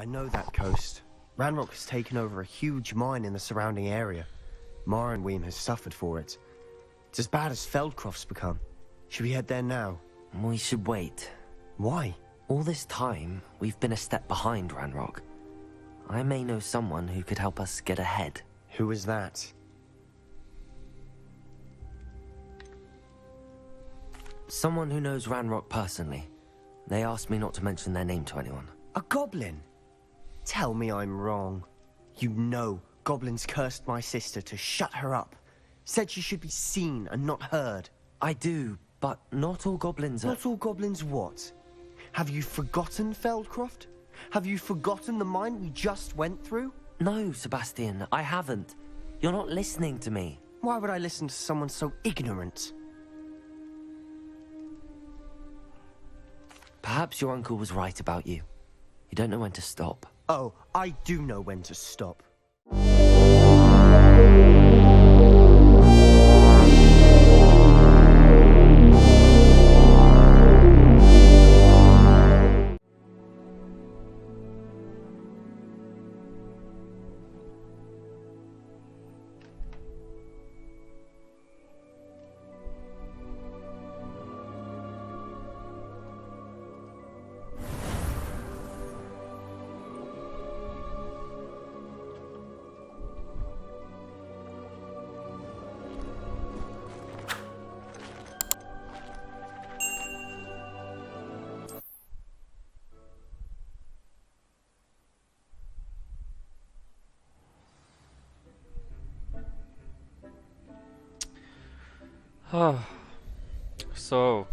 I know that coast. Ranrock has taken over a huge mine in the surrounding area. Morrowind has suffered for it. It's as bad as Feldcroft's become. Should we head there now? We should wait. Why? All this time, we've been a step behind Ranrock. I may know someone who could help us get ahead. Who is that? Someone who knows Ranrock personally. They asked me not to mention their name to anyone. A goblin? Tell me I'm wrong. You know goblins cursed my sister to shut her up. Said she should be seen and not heard. I do, but not all goblins are... Not all goblins what? Have you forgotten Feldcroft? Have you forgotten the mine we just went through? No, Sebastian, I haven't. You're not listening to me. Why would I listen to someone so ignorant? Perhaps your uncle was right about you. You don't know when to stop. Oh, I do know when to stop. So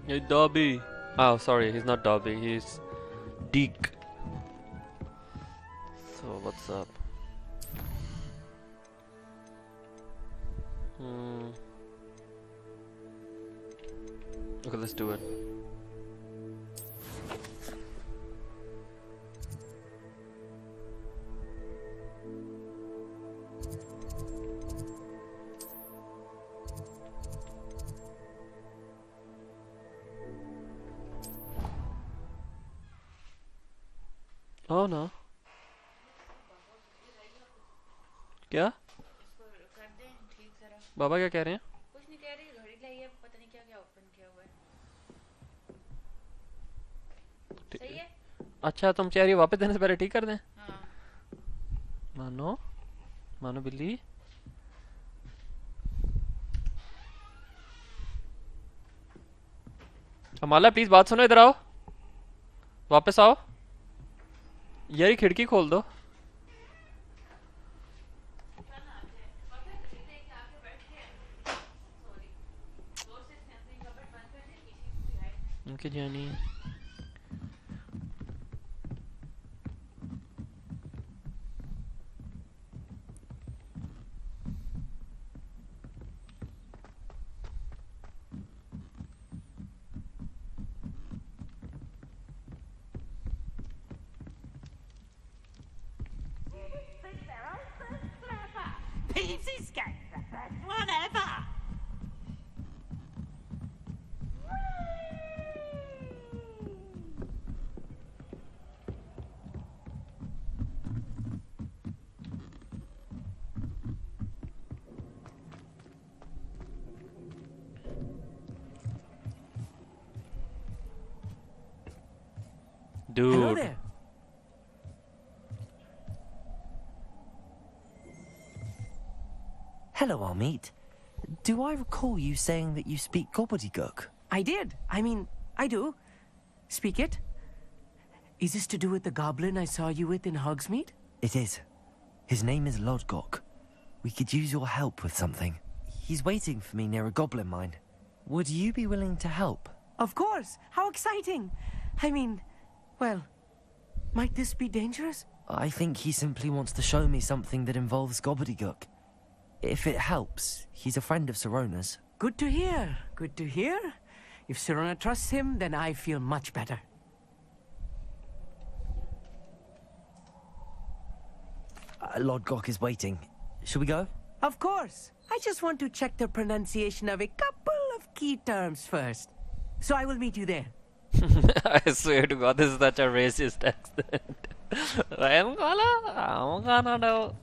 Hey, Dobby. Oh, sorry, he's not Dobby, he's Deke. So, what's up? Okay, let's do it. Oh no. क्या बाबा क्या कह रहे हैं? कुछ नहीं कह रही, घड़ी लाई है, पता नहीं क्या क्या ओपन किया हुआ है। सही है? अच्छा, तुम चेहरे वापस देने से पहले ठीक कर दें? हाँ। मानो मानो बिल्ली। अमाला प्लीज बात सुनो, इधर आओ, वापस आओ यार, ये खिड़की खोल दो। उनके जानी Hello dude. there. Hello, Amit. Do I recall you saying that you speak Gobbledegook? I did. I mean, I do. Speak it. Is this to do with the goblin I saw you with in Hogsmeade? It is. His name is Lodgok. We could use your help with something. He's waiting for me near a goblin mine. Would you be willing to help? Of course. How exciting. I mean, well, might this be dangerous? I think he simply wants to show me something that involves Gobbledegook. If it helps, he's a friend of Sirona's. Good to hear. Good to hear. If Sirona trusts him, then I feel much better. Lodgok is waiting. Shall we go? Of course. I just want to check the pronunciation of a couple of key terms first. So I will meet you there. I swear to God, this is such a racist accent. I'm gonna do.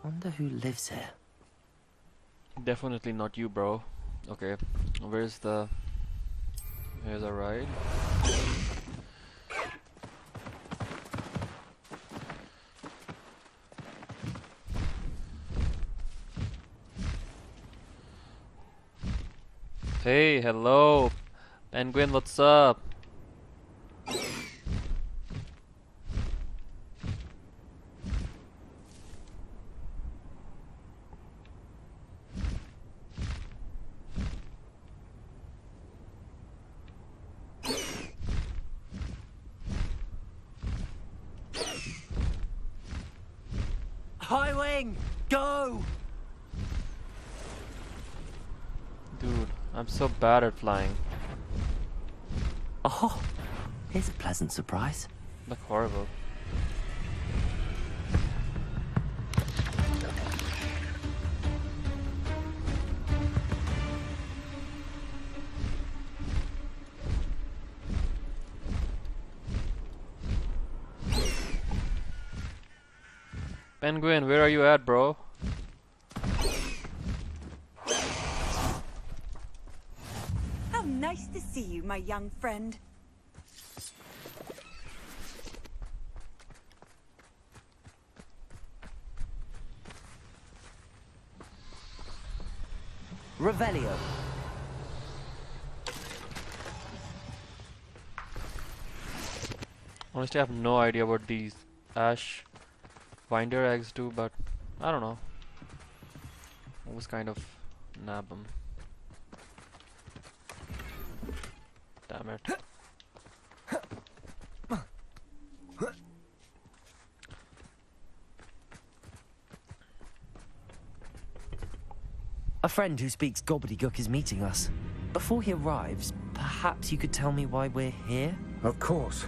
Wonder who lives here. Definitely not you, bro. Okay, here's a ride. Hey, hello, Penguin, what's up? High wing! Go! Dude, I'm so bad at flying. Oh, here's a pleasant surprise. Like horrible. Penguin, where are you at, bro? How nice to see you, my young friend. Revelio. Honestly, I have no idea what these ash binder eggs do, but I don't know. I was kind of nab them. Damn it. A friend who speaks Gobbledegook is meeting us. Before he arrives, perhaps you could tell me why we're here? Of course.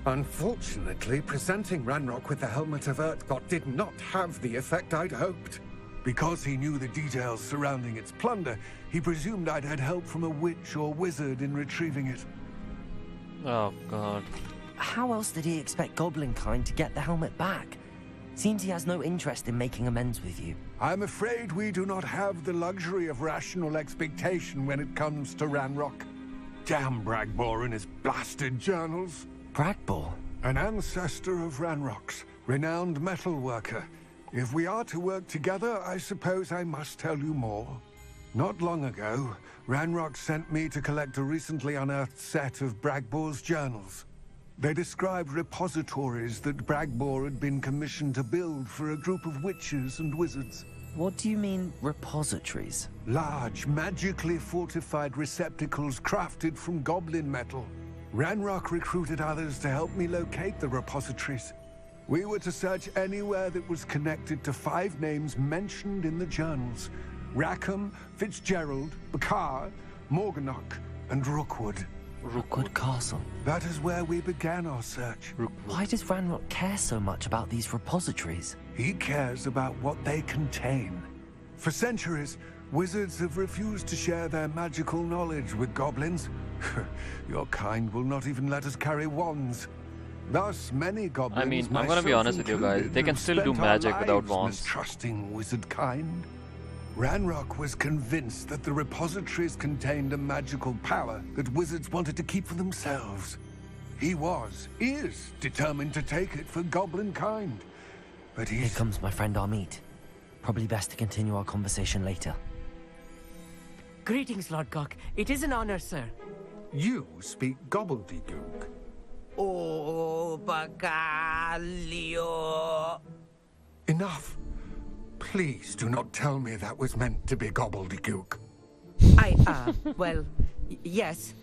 Unfortunately, presenting Ranrock with the Helmet of Urtkot did not have the effect I'd hoped. Because he knew the details surrounding its plunder, he presumed I'd had help from a witch or wizard in retrieving it. Oh god. How else did he expect Goblinkind to get the helmet back? Seems he has no interest in making amends with you. I'm afraid we do not have the luxury of rational expectation when it comes to Ranrock. Damn Bragbor and his blasted journals. Bragbor? An ancestor of Ranrock's, renowned metal worker. If we are to work together, I suppose I must tell you more. Not long ago, Ranrock sent me to collect a recently unearthed set of Bragbor's journals. They described repositories that Bragbor had been commissioned to build for a group of witches and wizards. What do you mean, repositories? Large, magically fortified receptacles crafted from goblin metal. Ranrock recruited others to help me locate the repositories. We were to search anywhere that was connected to 5 names mentioned in the journals. Rackham, Fitzgerald, Bakar, Morganach, and Rookwood. Rookwood Castle. That is where we began our search. Why does Ranrock care so much about these repositories? He cares about what they contain. For centuries, wizards have refused to share their magical knowledge with goblins. Your kind will not even let us carry wands. Thus, many goblins. I mean, I'm gonna be honest with you guys. They can still do magic without wands. Trusting wizard kind. Ranrock was convinced that the repositories contained a magical power that wizards wanted to keep for themselves. He is determined to take it for goblin kind. But Here comes my friend Amit. Probably best to continue our conversation later. Greetings, Lodgok. It is an honor, sir. You speak Gobbledegook. Oh, Bagalio. Enough. Please do not tell me that was meant to be Gobbledegook. Well, yes.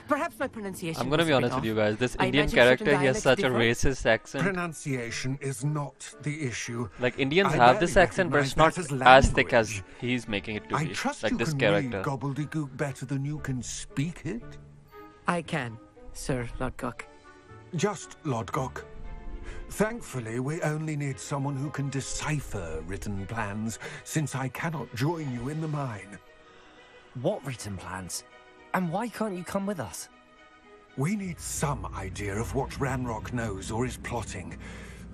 Perhaps my pronunciation I'm gonna was be a honest bit with you off. guys. This I Indian imagine certain character, he has dialects such a differ. racist accent. Pronunciation is not the issue. Like Indians I have this barely accent, but it's recognize not that as as thick as language. he's making it to I be. trust Like you this can character. read Gobbledegook better than you can speak it. I can, Sir Lodgok. Just Lodgok. Thankfully, we only need someone who can decipher written plans, since I cannot join you in the mine. What written plans? And why can't you come with us? We need some idea of what Ranrock knows or is plotting.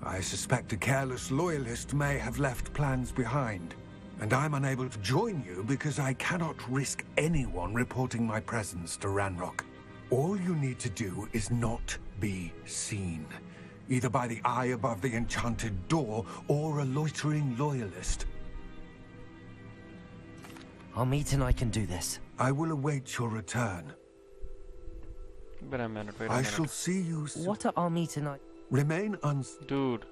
I suspect a careless loyalist may have left plans behind. And I'm unable to join you because I cannot risk anyone reporting my presence to Ranrock. All you need to do is not be seen. Either by the eye above the enchanted door or a loitering loyalist. Amit and I can do this. I will await your return. Wait a minute, wait a I minute. shall see you soon. What are Amit and I... Remain Dude,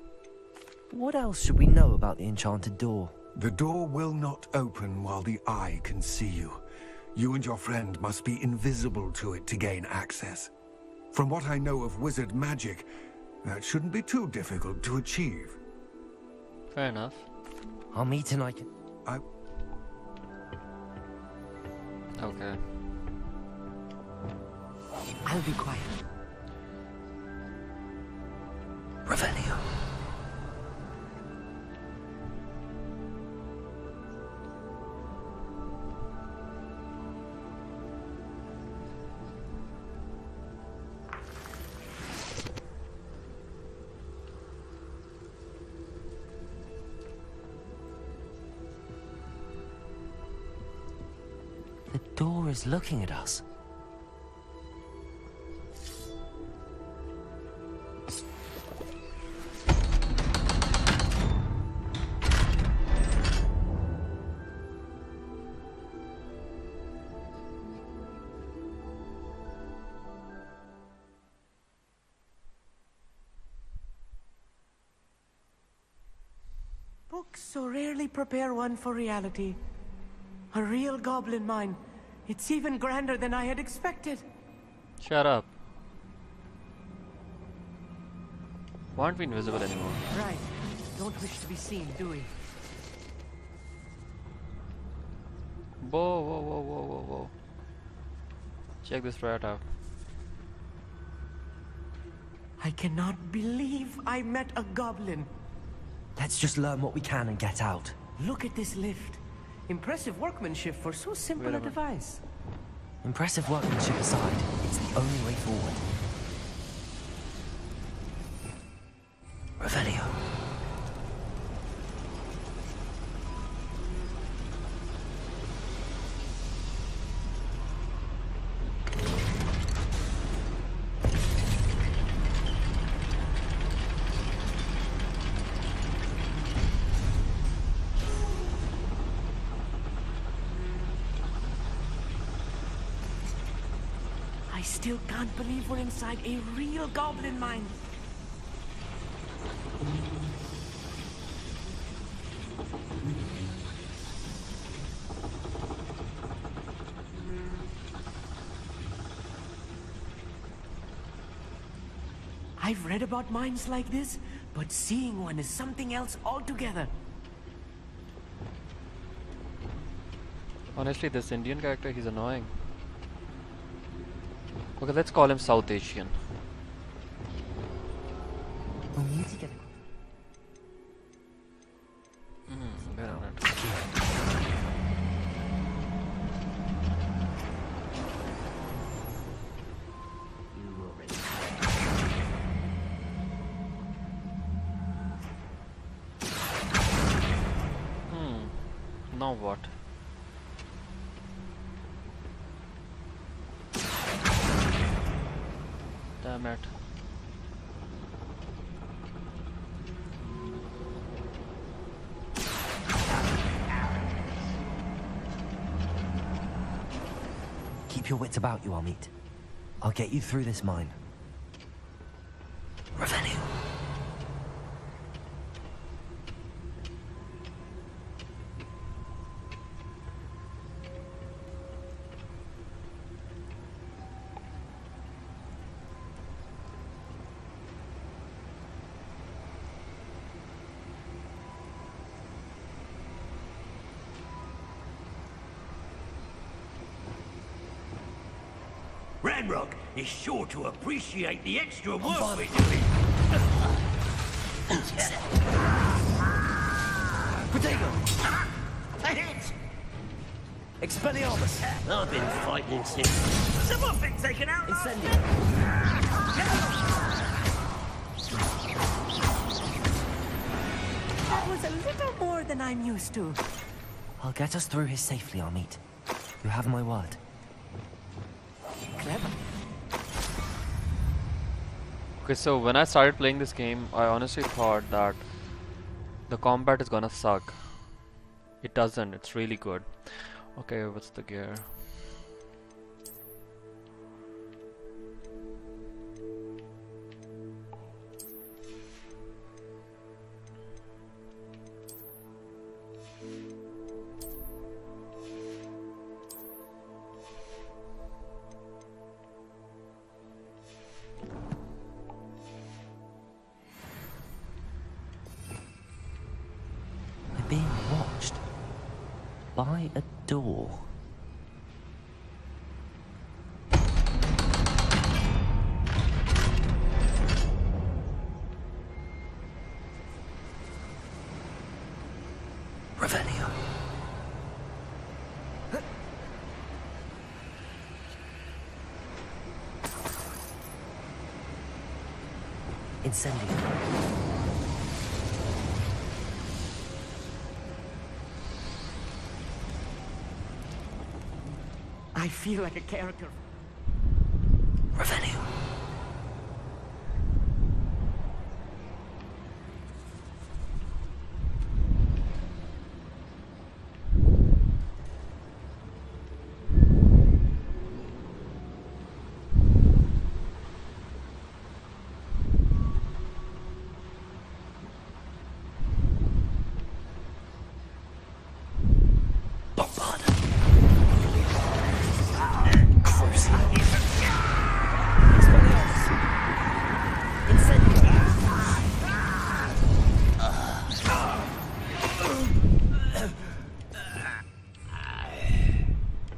What else should we know about the enchanted door? The door will not open while the eye can see you. You and your friend must be invisible to it to gain access. From what I know of wizard magic, that shouldn't be too difficult to achieve. fair enough. Amit and I can... Okay. I'll be quiet. Revelio. The door is looking at us. Books so rarely prepare one for reality. A real goblin mine. It's even grander than I had expected. Shut up. Why aren't we invisible anymore? Right. Don't wish to be seen, do we? Whoa, whoa, whoa, whoa, whoa, whoa. Check this rat out. I cannot believe I met a goblin. Let's just learn what we can and get out. Look at this lift. Impressive workmanship for so simple Wait a a minute. device. Impressive workmanship aside, it's the only way forward. Revelio. I still can't believe we're inside a real goblin mine. I've read about mines like this, but seeing one is something else altogether. Honestly, this Indian character, he's annoying. Okay, let's call him South Asian. We need to get Get on it. Now what? Damn it. Keep your wits about you, Amit. I'll get you through this mine. Revenue. Ranrock is sure to appreciate the extra work we're doing. Potato! A hit! Expelliarmus! I've been fighting since. Someone been taken out! Incendio! That was a little more than I'm used to. I'll get us through here safely, Amit. You have my word. Clever. Okay, so when I started playing this game, I honestly thought that the combat is gonna suck. It doesn't, it's really good. Okay, what's the gear? We're being watched by a door. Revelio. Incendio. I feel like a character. Revenue.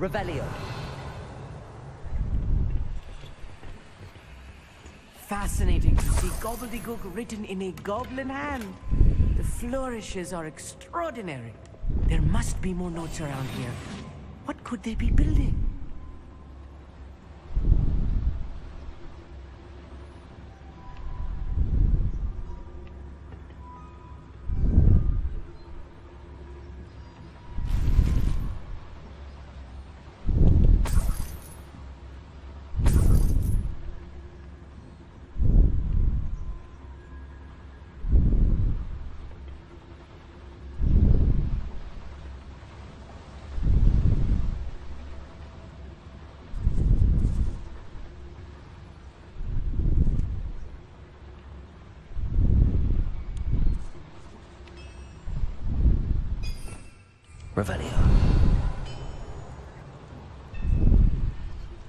Revelio. Fascinating to see Gobbledegook written in a goblin hand. The flourishes are extraordinary. There must be more notes around here. What could they be building? Revelio.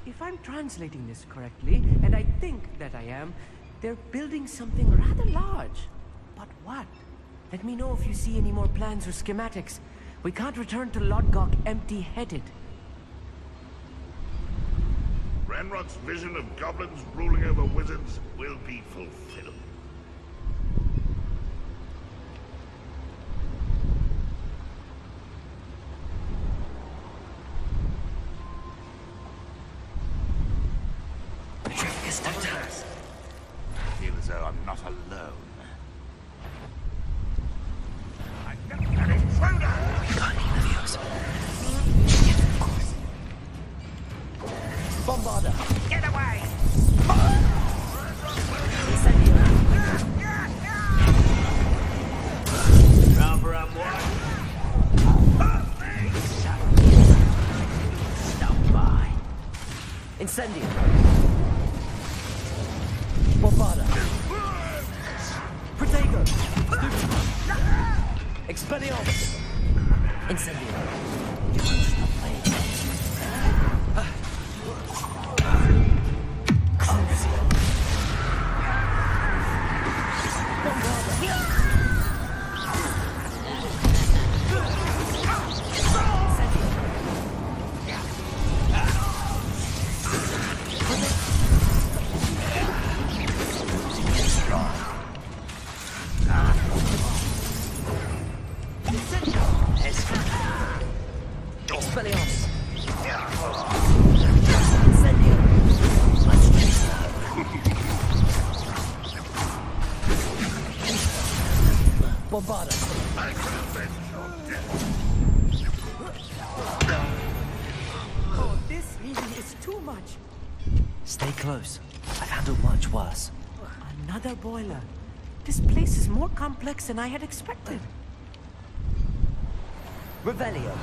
If I'm translating this correctly, and I think that I am, They're building something rather large. But what? Let me know if you see any more plans or schematics. We can't return to Lodgok empty-headed. Ranrock's vision of goblins ruling over wizards will be fulfilled. I feel as though I'm not alone. I've got an intruder! Bombarder! Get away! Rubber up one. Stop by. Incendio. Bombarder. Protego. Expelliarmus. Incendio. Expelliarmus. Incendio. Bombarder. Oh, this really is too much. Stay close. I've handled much worse. Another boiler. This place is more complex than I had expected. Revelio.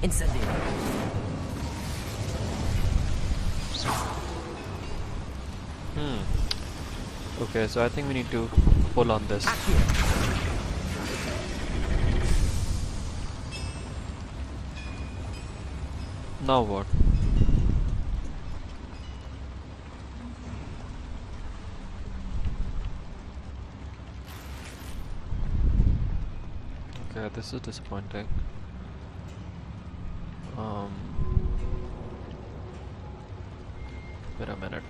Incendio. Okay, so I think we need to pull on this. Now what? Okay, this is disappointing.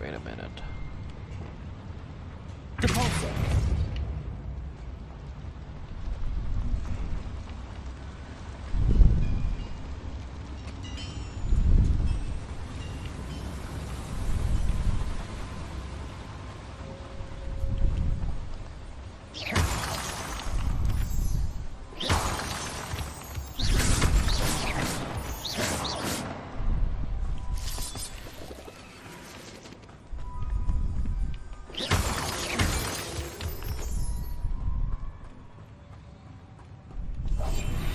Wait a minute. Depulso.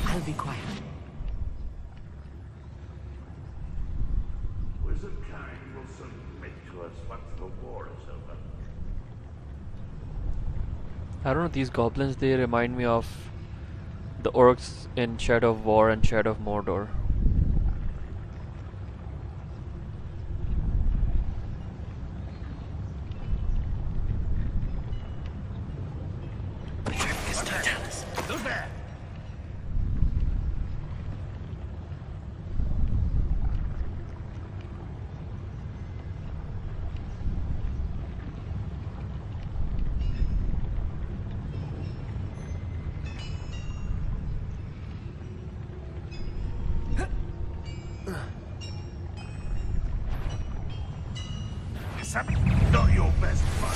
I'll be quiet. Wizard kind will submit to us once the war is over. I don't know, these goblins, they remind me of the orcs in Shadow of War and Shadow of Mordor. Look there! Not your best fun.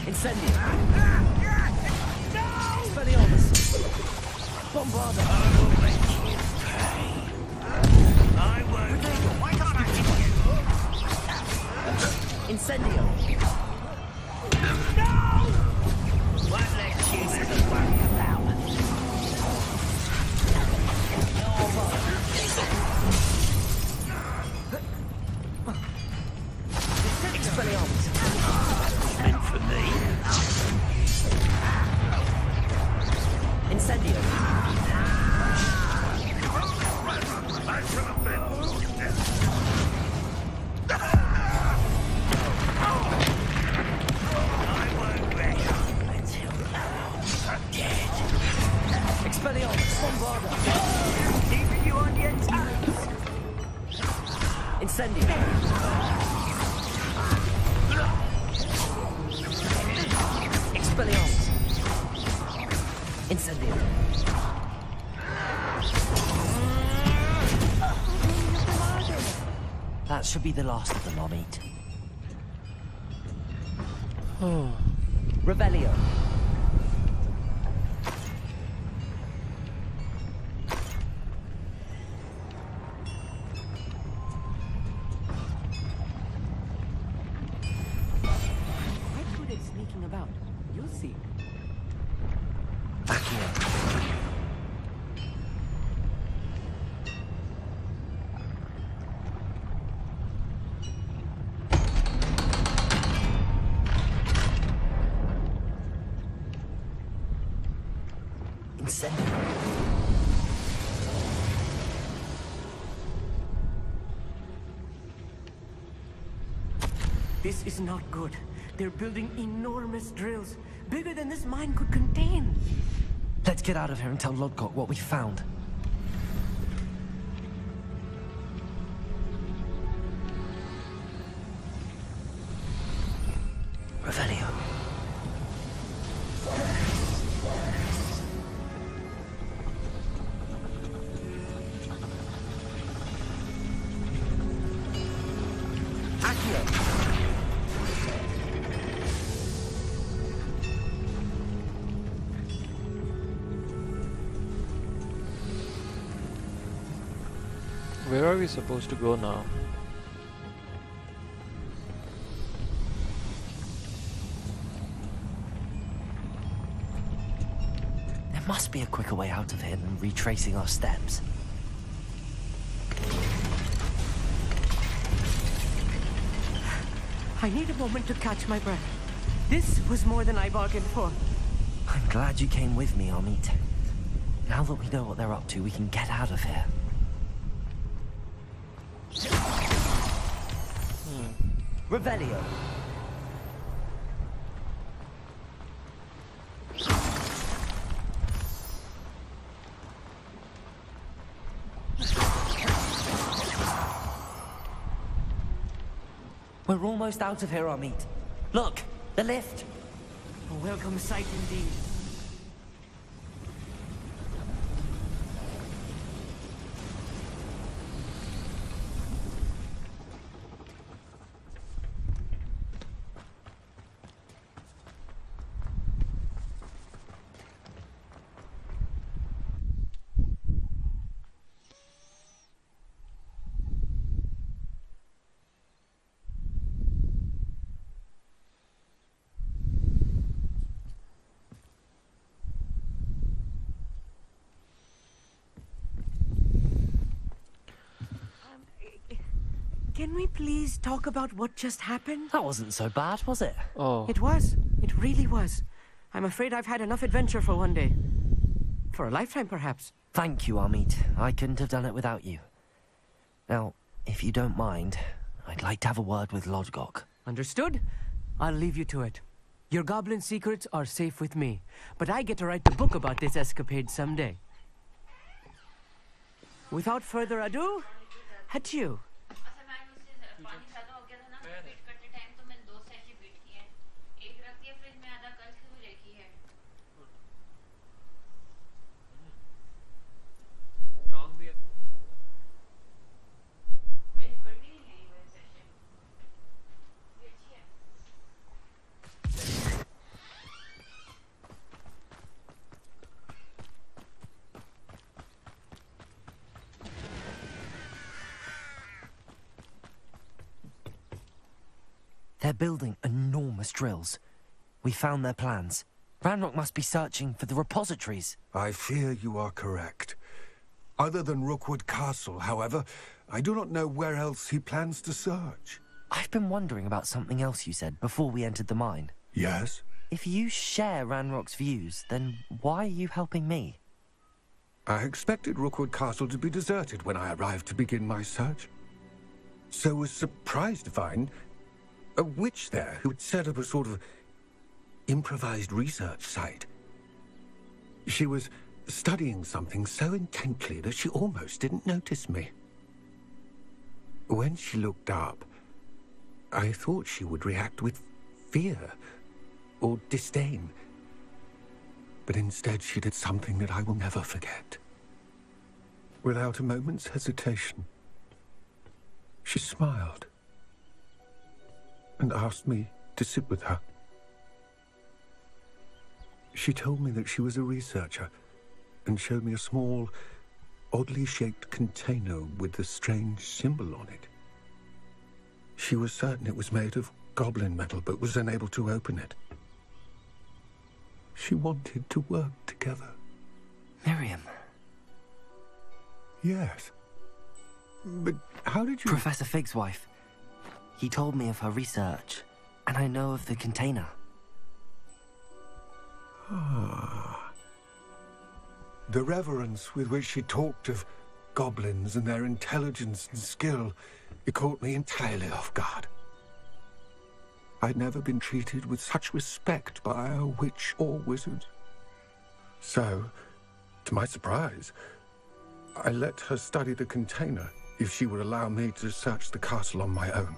Incendio. Expelliarmus. Bombarder. I won't. Why can't I hit you? Incendio. Won't let you ever worry about. Expelliarmus. Incendio. Expelliarmus. Incendio. That should be the last of them, Amit. Revelio. Quite good at sneaking about. You'll see. Accio. Incendio. This is not good. They're building enormous drills, bigger than this mine could contain. Let's get out of here and tell Lodgok what we found. Revelio. Accio. Where are we supposed to go now? There must be a quicker way out of here than retracing our steps. I need a moment to catch my breath. This was more than I bargained for. I'm glad you came with me, Amit. Now that we know what they're up to, we can get out of here. Revelio. We're almost out of here, Amit. Look, the lift. A welcome sight indeed. Can we please talk about what just happened? That wasn't so bad, was it? Oh, It was. It really was. I'm afraid I've had enough adventure for one day. For a lifetime, perhaps. Thank you, Amit. I couldn't have done it without you. Now, if you don't mind, I'd like to have a word with Lodgok. Understood? I'll leave you to it. Your goblin secrets are safe with me, but I get to write the book about this escapade someday. Without further ado, adieu. असल में मुझसे पानी ज़्यादा हो गया था ना beat करते टाइम तो मैंने 2 सैशे बीट किए हैं एक रख दिया फ्रिज में आधा कल की हुई रखी है मेरी कड़ी नहीं है ये सैशे ये अच्छी है They're building enormous drills. We found their plans. Ranrock must be searching for the repositories. I fear you are correct. Other than Rookwood Castle, however, I do not know where else he plans to search. I've been wondering about something else you said before we entered the mine. Yes? If you share Ranrock's views, then why are you helping me? I expected Rookwood Castle to be deserted when I arrived to begin my search. So was surprised to find a witch there who had set up a sort of improvised research site. She was studying something so intently that she almost didn't notice me. When she looked up, I thought she would react with fear or disdain. But instead she did something that I will never forget. Without a moment's hesitation, she smiled and asked me to sit with her. She told me that she was a researcher and showed me a small, oddly shaped container with a strange symbol on it. She was certain it was made of goblin metal, but was unable to open it. She wanted to work together. Miriam. Yes. But how did you... Professor Fig's wife. He told me of her research, and I know of the container. Ah. The reverence with which she talked of goblins and their intelligence and skill, it caught me entirely off guard. I'd never been treated with such respect by a witch or wizard. So, to my surprise, I let her study the container if she would allow me to search the castle on my own.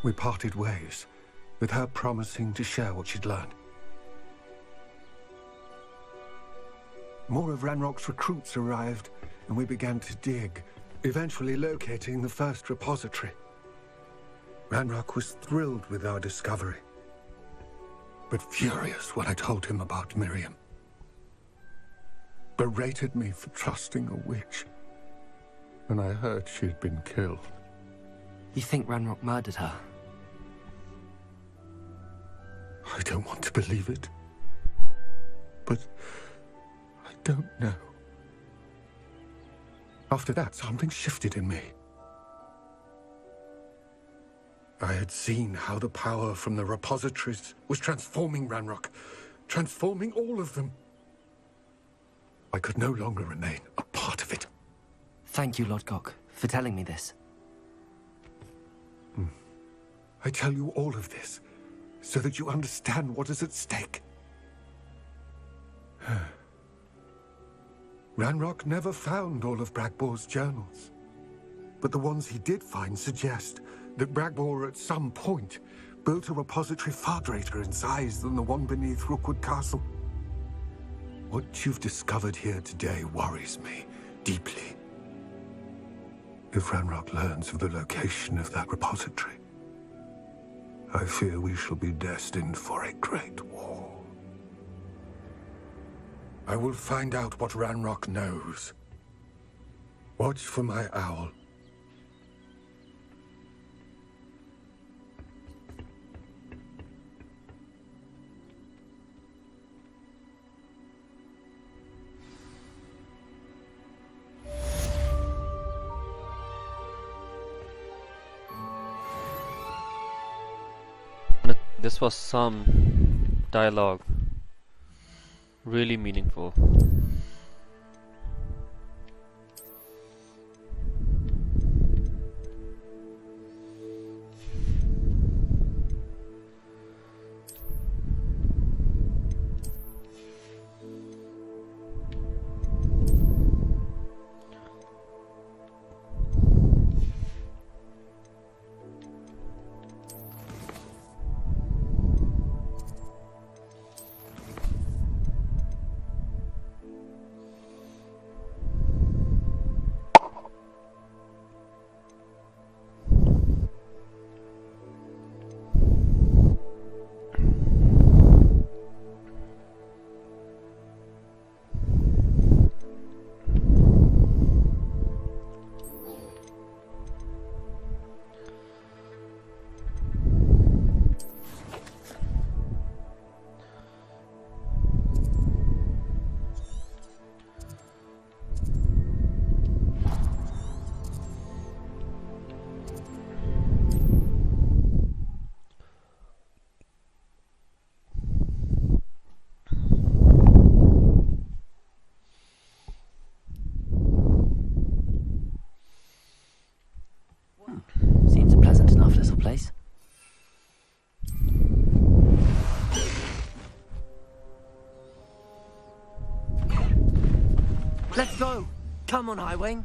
We parted ways, with her promising to share what she'd learned. More of Ranrock's recruits arrived, and we began to dig, eventually locating the first repository. Ranrock was thrilled with our discovery, but furious when I told him about Miriam. Berated me for trusting a witch, and I heard she'd been killed. You think Ranrock murdered her? I don't want to believe it, but I don't know. After that, something shifted in me. I had seen how the power from the repositories was transforming Ranrock, transforming all of them. I could no longer remain a part of it. Thank you, Lodgok, for telling me this. I tell you all of this so that you understand what is at stake. Ranrock never found all of Bragbor's journals, but the ones he did find suggest that Bragbor at some point built a repository far greater in size than the one beneath Rookwood Castle. What you've discovered here today worries me deeply. If Ranrock learns of the location of that repository, I fear we shall be destined for a great war. I will find out what Ranrock knows. Watch for my owl. This was some dialogue, really meaningful. Seems a pleasant enough little place. Let's go! Come on, Highwing!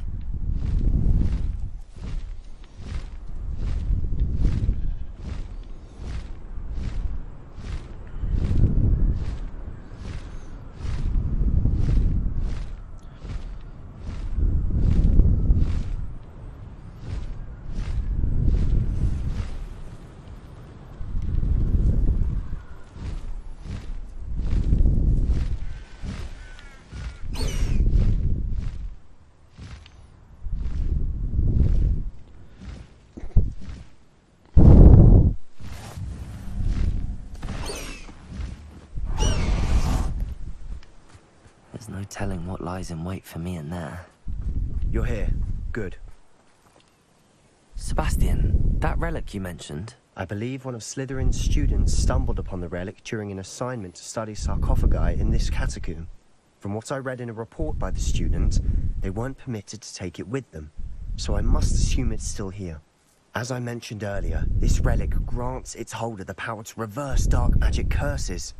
telling what lies in wait for me in there. You're here. Good. Sebastian, that relic you mentioned, I believe one of Slytherin's students stumbled upon the relic during an assignment to study sarcophagi in this catacomb. From what I read in a report by the student, they weren't permitted to take it with them, so I must assume it's still here. As I mentioned earlier, this relic grants its holder the power to reverse dark magic curses.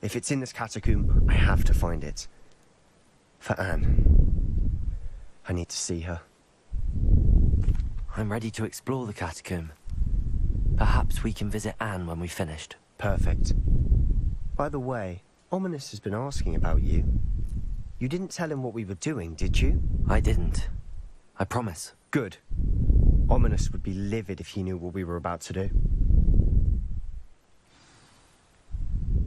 If it's in this catacomb, I have to find it. For Anne. I need to see her. I'm ready to explore the catacomb. Perhaps we can visit Anne when we've finished. Perfect. By the way, Ominous has been asking about you. You didn't tell him what we were doing, did you? I didn't. I promise. Good. Ominous would be livid if he knew what we were about to do.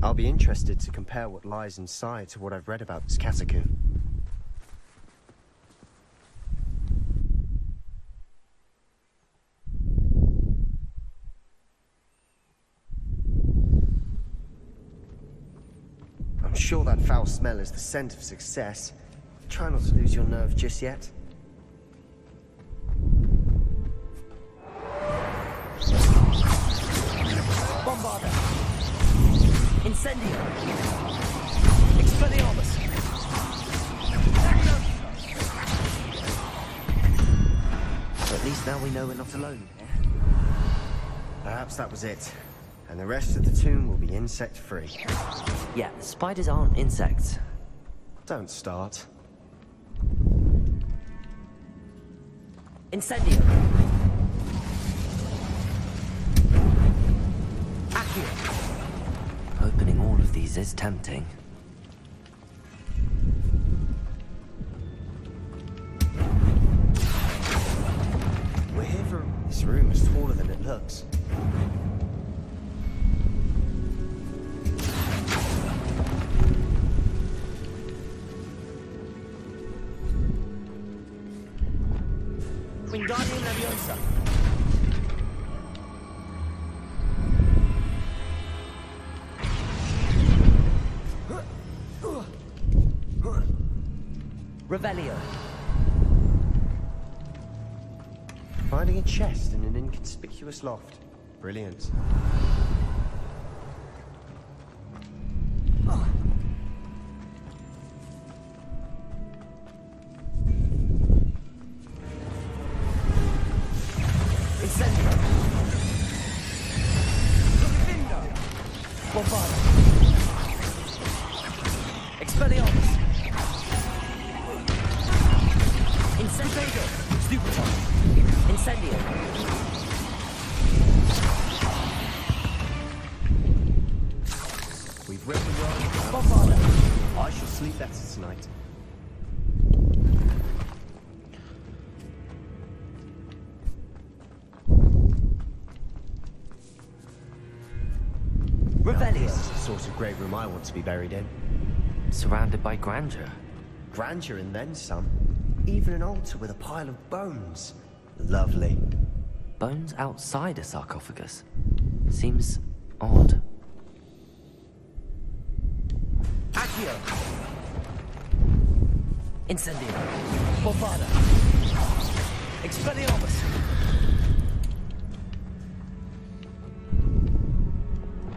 I'll be interested to compare what lies inside to what I've read about this catacomb. I'm sure that foul smell is the scent of success. Try not to lose your nerve just yet. Bombarda! Incendio! Expelliarmus! At least now we know we're not alone here. Perhaps that was it. And the rest of the tomb will be insect-free. Yeah, spiders aren't insects. Don't start. Incendio! Accio! Opening all of these is tempting. We're here for... This room is taller than it looks. Wingardium Leviosa! Revelio. Finding a chest in an inconspicuous loft. Brilliant. Incendio. Bombarda. Expelliarmus. Incendio. Stupiton. Incendio. We've read the world. Bombarda. I shall sleep better tonight. Revelio. This is the sort of great room I want to be buried in. Surrounded by grandeur. Grandeur and then some. Even an altar with a pile of bones. Lovely. Bones outside a sarcophagus. Seems odd. Accio! Incendio! Bombarda! Expelliarmus!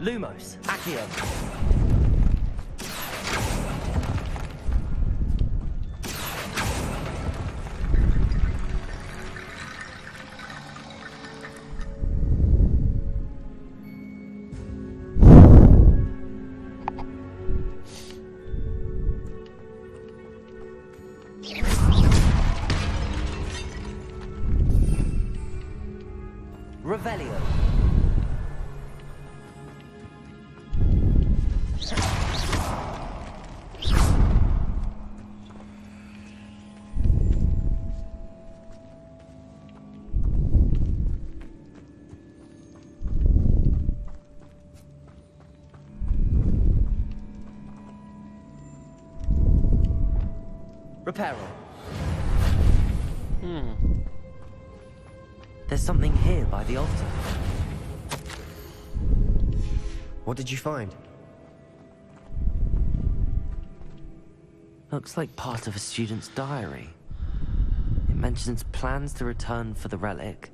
Lumos! Accio! Revelio. Reparo. There's something here by the altar. What did you find? Looks like part of a student's diary. It mentions plans to return for the relic,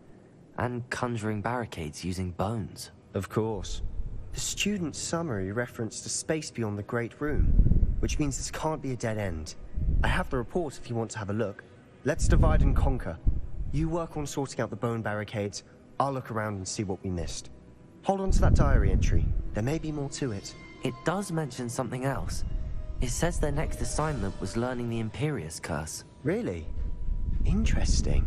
and conjuring barricades using bones. Of course. The student's summary referenced a space beyond the Great Room, which means this can't be a dead end. I have the report if you want to have a look. Let's divide and conquer. You work on sorting out the bone barricades, I'll look around and see what we missed. Hold on to that diary entry. There may be more to it. It does mention something else. It says their next assignment was learning the Imperius Curse. Really? Interesting.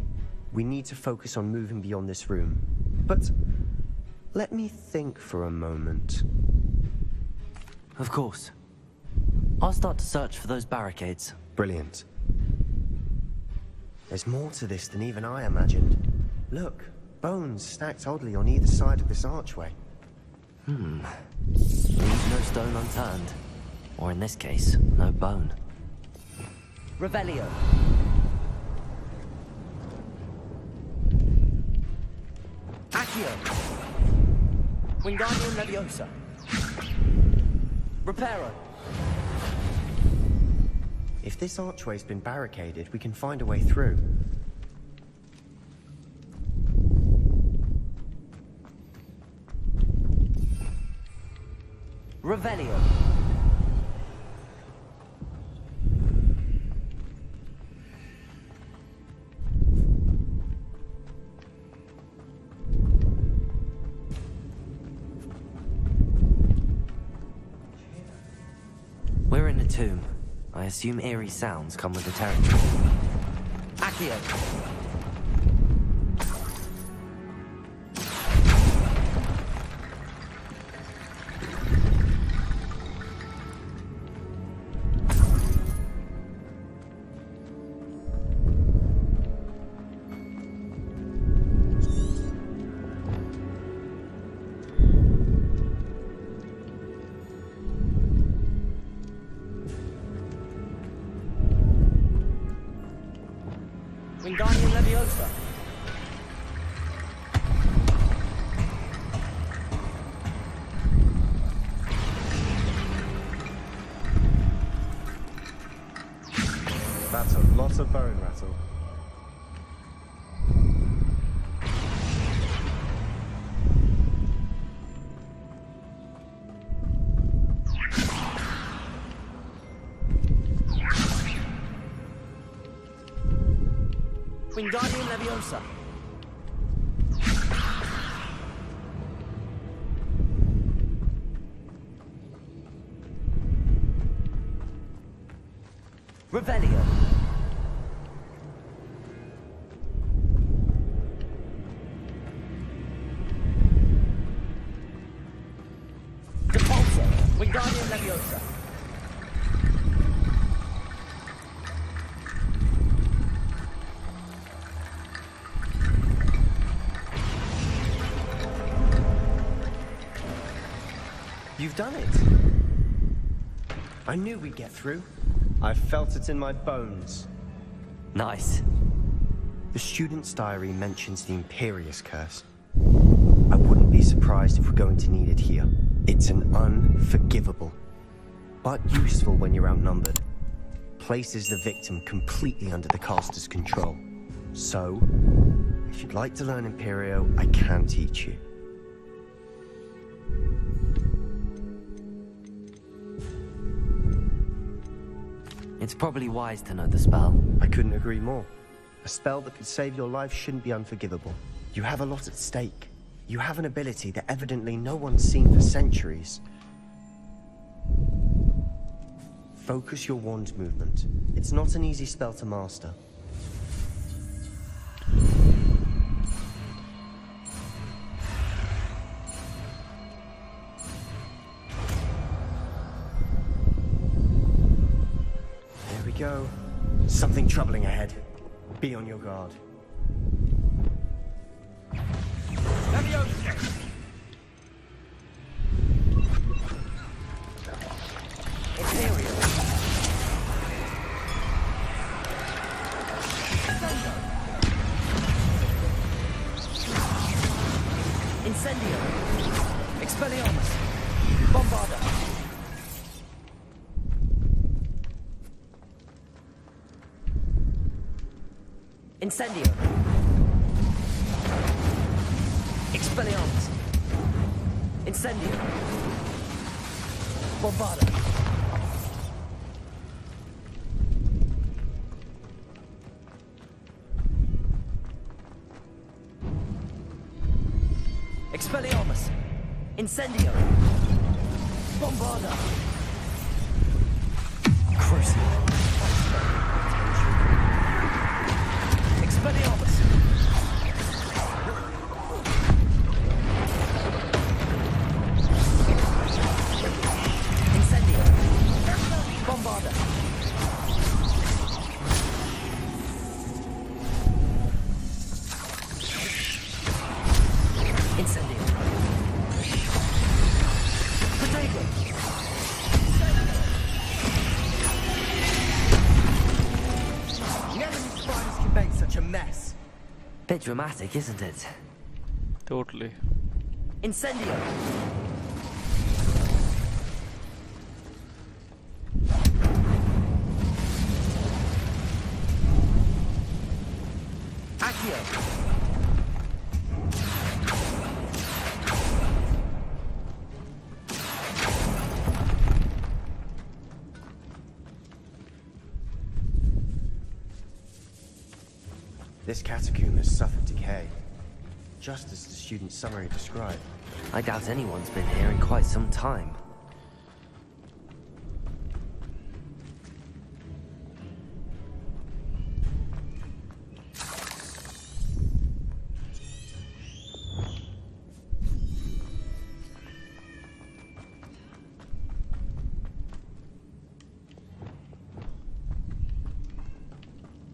We need to focus on moving beyond this room. But let me think for a moment. Of course. I'll start to search for those barricades. Brilliant. There's more to this than even I imagined. Look, bones stacked oddly on either side of this archway. Leave no stone unturned. Or in this case, no bone. Revelio. Accio. Wingardium Leviosa. Reparo. If this archway's been barricaded, we can find a way through. Revelio. We're in a tomb. I assume eerie sounds come with the territory. Accio. Wingardium Leviosa. That's a lot of bone rattle. Wingardium Leviosa. Revelio. Depulso. Wingardium Leviosa. You've done it. I knew we'd get through. I felt it in my bones. Nice. The student's diary mentions the Imperius Curse. I wouldn't be surprised if we're going to need it here. It's an unforgivable, but useful when you're outnumbered. Places the victim completely under the caster's control. So, if you'd like to learn Imperio, I can teach you. It's probably wise to know the spell. I couldn't agree more. A spell that could save your life shouldn't be unforgivable. You have a lot at stake. You have an ability that evidently no one's seen for centuries. Focus your wand movement. It's not an easy spell to master. Go. Something troubling ahead. Be on your guard. Incendio. Expelliarmus. Bombarda. Incendio. Expelliarmus. Incendio. Bombarda. Expelliarmus. Incendio. Bombarda. Crucio. Expelliarmus. Incendio. Bombarda. Incendio. Potato. Never knew spiders can make such a mess. Bit dramatic, isn't it? Totally. Incendio. Accio. This catacomb has suffered decay, just as the student's summary described. I doubt anyone's been here in quite some time.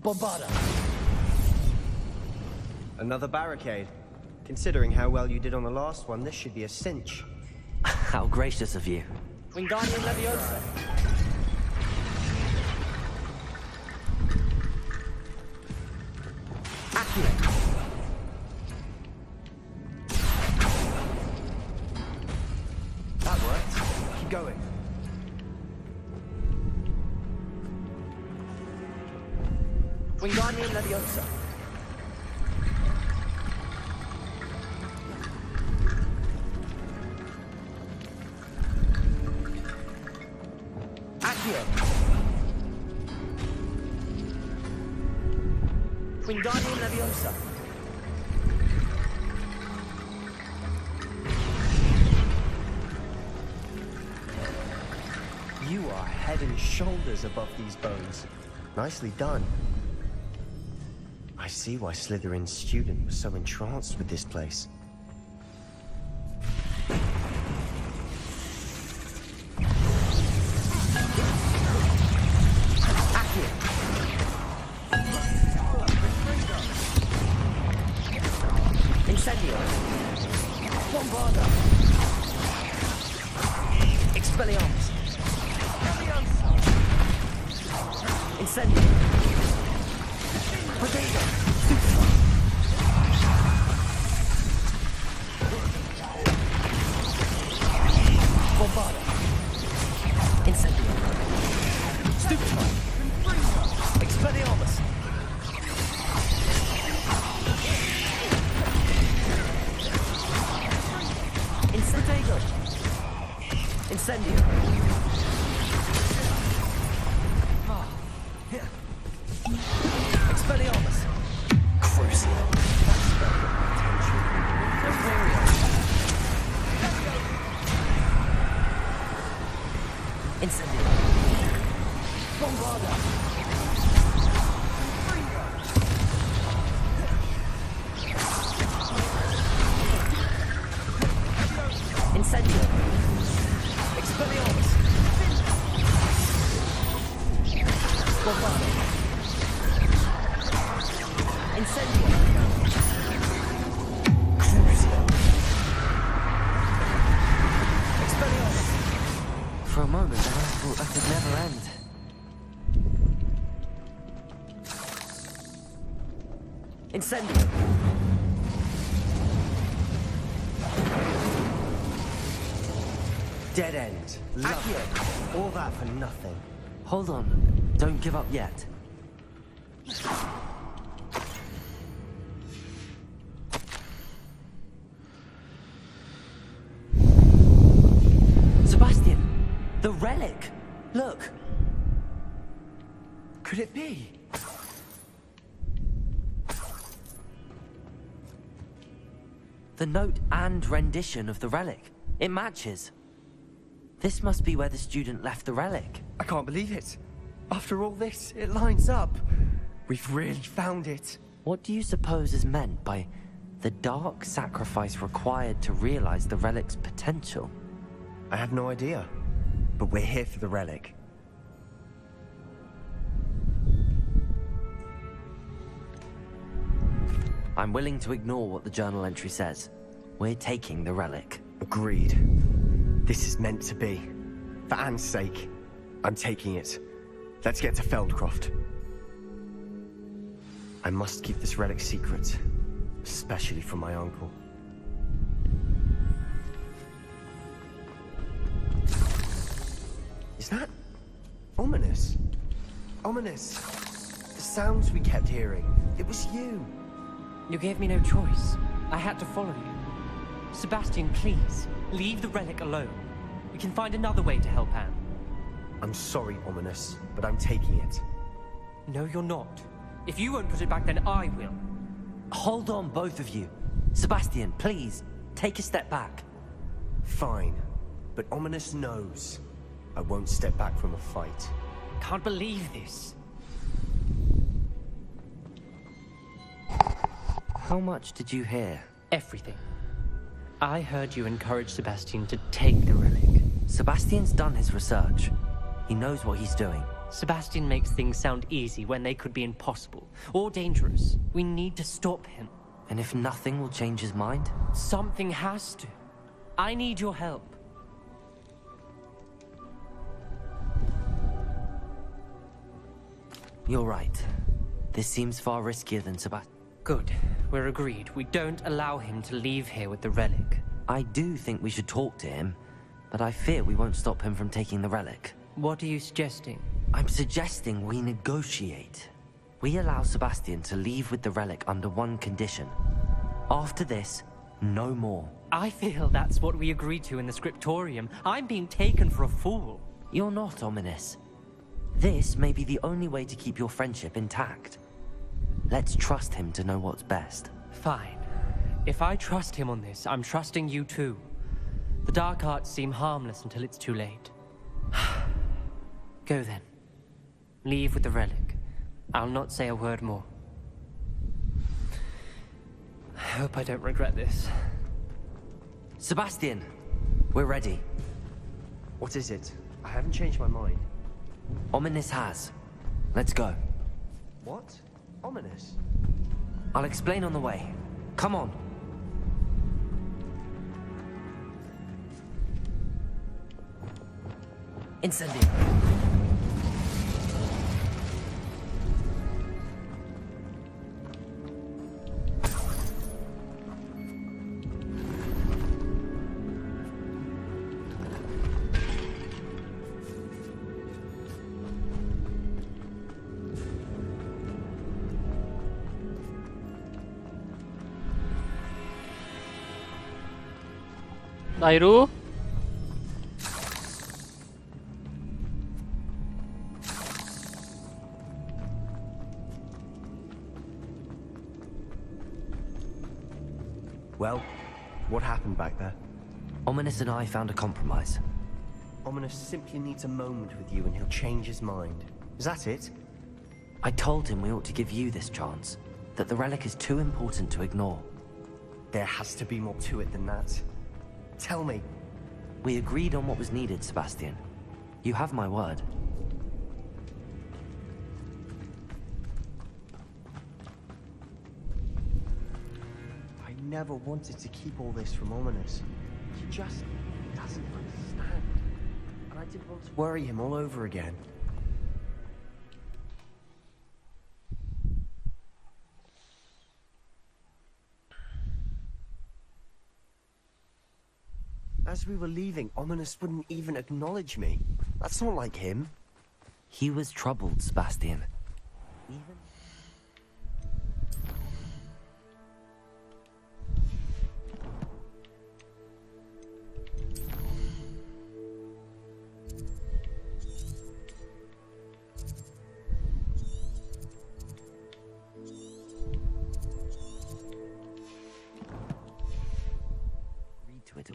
Bombarda. Another barricade. Considering how well you did on the last one, this should be a cinch. How gracious of you. Wingardium Leviosa. Accio. That worked. Keep going. Wingardium Leviosa. Accio. Wingardium Leviosa. You are head and shoulders above these bones. Nicely done. I see why Slytherin's student was so entranced with this place. Incendio. Bombarda. Expelliarmus. Incendio. Potato. Bombarda. Incendio. Stupefy. Expelliarmus. Potato. Incendio. Expelliarmus. Crucio. Incendio. Bombarda. Incendio. Expelliarmus. Bombarda. Incendio. Crucio. Expelliarmus. For a moment, I thought that would never end. Incendio. Dead end. Lovely. All that for nothing. Hold on. Don't give up yet. The relic! Look! Could it be? The note and rendition of the relic. It matches. This must be where the student left the relic. I can't believe it. After all this, it lines up. We've really found it. What do you suppose is meant by the dark sacrifice required to realize the relic's potential? I have no idea. But we're here for the relic. I'm willing to ignore what the journal entry says. We're taking the relic. Agreed. This is meant to be. For Anne's sake, I'm taking it. Let's get to Feldcroft. I must keep this relic secret, especially from my uncle. Is that ominous? Ominous. The sounds we kept hearing. It was you. You gave me no choice. I had to follow you. Sebastian, please, leave the relic alone. We can find another way to help Anne. I'm sorry, Ominous, but I'm taking it. No, you're not. If you won't put it back, then I will. Hold on, both of you. Sebastian, please, take a step back. Fine, but Ominous knows I won't step back from a fight. Can't believe this. How much did you hear? Everything. I heard you encourage Sebastian to take the relic. Sebastian's done his research. He knows what he's doing. Sebastian makes things sound easy when they could be impossible or dangerous. We need to stop him. And if nothing will change his mind? Something has to. I need your help. You're right. This seems far riskier than Sebastian. Good. We're agreed. We don't allow him to leave here with the relic. I do think we should talk to him, but I fear we won't stop him from taking the relic. What are you suggesting? I'm suggesting we negotiate. We allow Sebastian to leave with the relic under one condition. After this, no more. I feel that's what we agreed to in the scriptorium. I'm being taken for a fool. You're not, Ominous. This may be the only way to keep your friendship intact. Let's trust him to know what's best. Fine. If I trust him on this, I'm trusting you too. The dark arts seem harmless until it's too late. Go then. Leave with the relic. I'll not say a word more. I hope I don't regret this. Sebastian, we're ready. What is it? I haven't changed my mind. Ominous has. Let's go. What? Ominous? I'll explain on the way. Come on. Incendio. Nairu? Well, what happened back there? Ominous and I found a compromise. Ominous simply needs a moment with you and he'll change his mind. Is that it? I told him we ought to give you this chance, that the relic is too important to ignore. There has to be more to it than that. Tell me. We agreed on what was needed, Sebastian. You have my word. I never wanted to keep all this from Ominous. He just doesn't understand. And I didn't want to worry him all over again. As we were leaving, Ominous wouldn't even acknowledge me. That's not like him. He was troubled, Sebastian.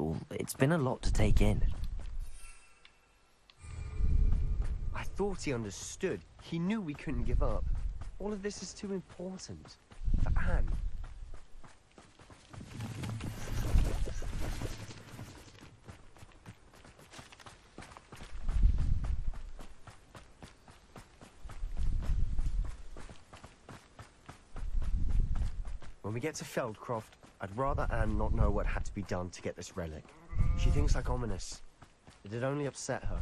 impossible. It's been a lot to take in. I thought he understood. He knew we couldn't give up. All of this is too important. For Anne. When we get to Feldcroft, I'd rather Anne not know what had to be done to get this relic. She thinks like ominous. It'd only upset her.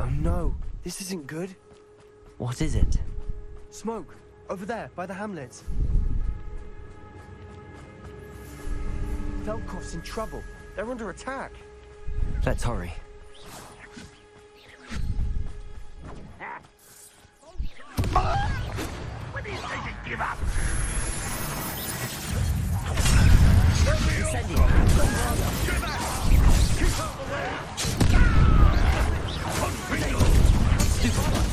Oh no, this isn't good. What is it? Smoke, over there, by the hamlet. Feldcroft's in trouble. They're under attack. Let's hurry. When is they to give up? Incendio! Keep out the way! Keep out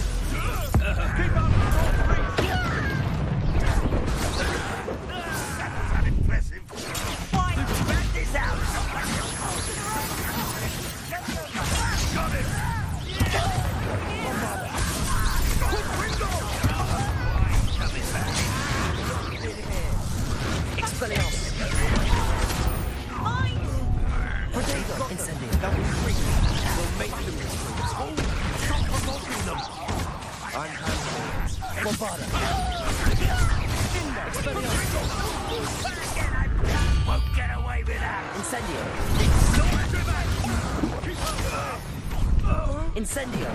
That was impressive. Why don't you back this out? Got it! Expelliarmus! Incendio! That was great. We'll make them. Stop provoking them! I'm handling Bombarda! Won't get away with that! Incendio! Incendio!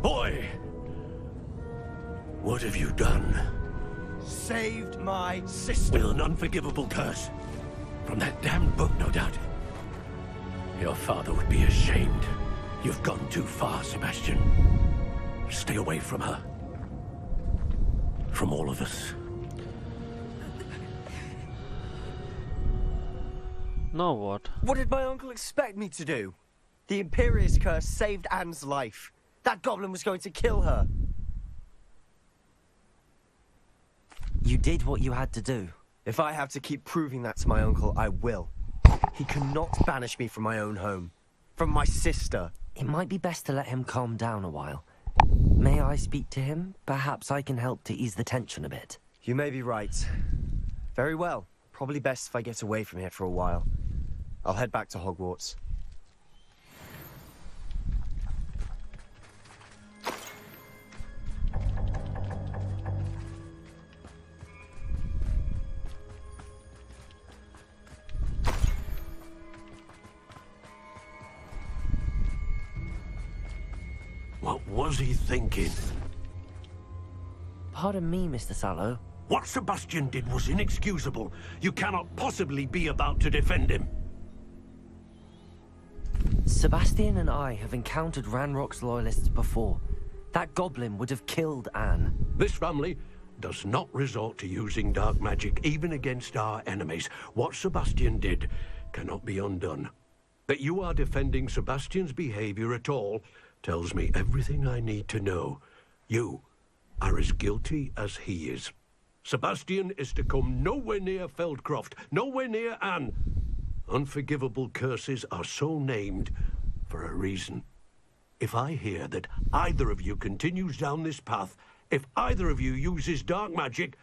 Boy! What have you done? Saved my sister. With an unforgivable curse. From that damned book, no doubt. Your father would be ashamed. You've gone too far, Sebastian. Stay away from her. From all of us. Now what? What did my uncle expect me to do? The Imperious curse saved Anne's life. That goblin was going to kill her. You did what you had to do. If I have to keep proving that to my uncle, I will. He cannot banish me from my own home. From my sister. It might be best to let him calm down a while. May I speak to him? Perhaps I can help to ease the tension a bit. You may be right. Very well. Probably best if I get away from here for a while. I'll head back to Hogwarts. What was he thinking? Pardon me, Mr. Sallow. What Sebastian did was inexcusable. You cannot possibly be about to defend him. Sebastian and I have encountered Ranrock's loyalists before. That goblin would have killed Anne. This family does not resort to using dark magic even against our enemies. What Sebastian did cannot be undone. That you are defending Sebastian's behavior at all tells me everything I need to know. You are as guilty as he is. Sebastian is to come nowhere near Feldcroft, nowhere near Anne. Unforgivable curses are so named for a reason. If I hear that either of you continues down this path, if either of you uses dark magic,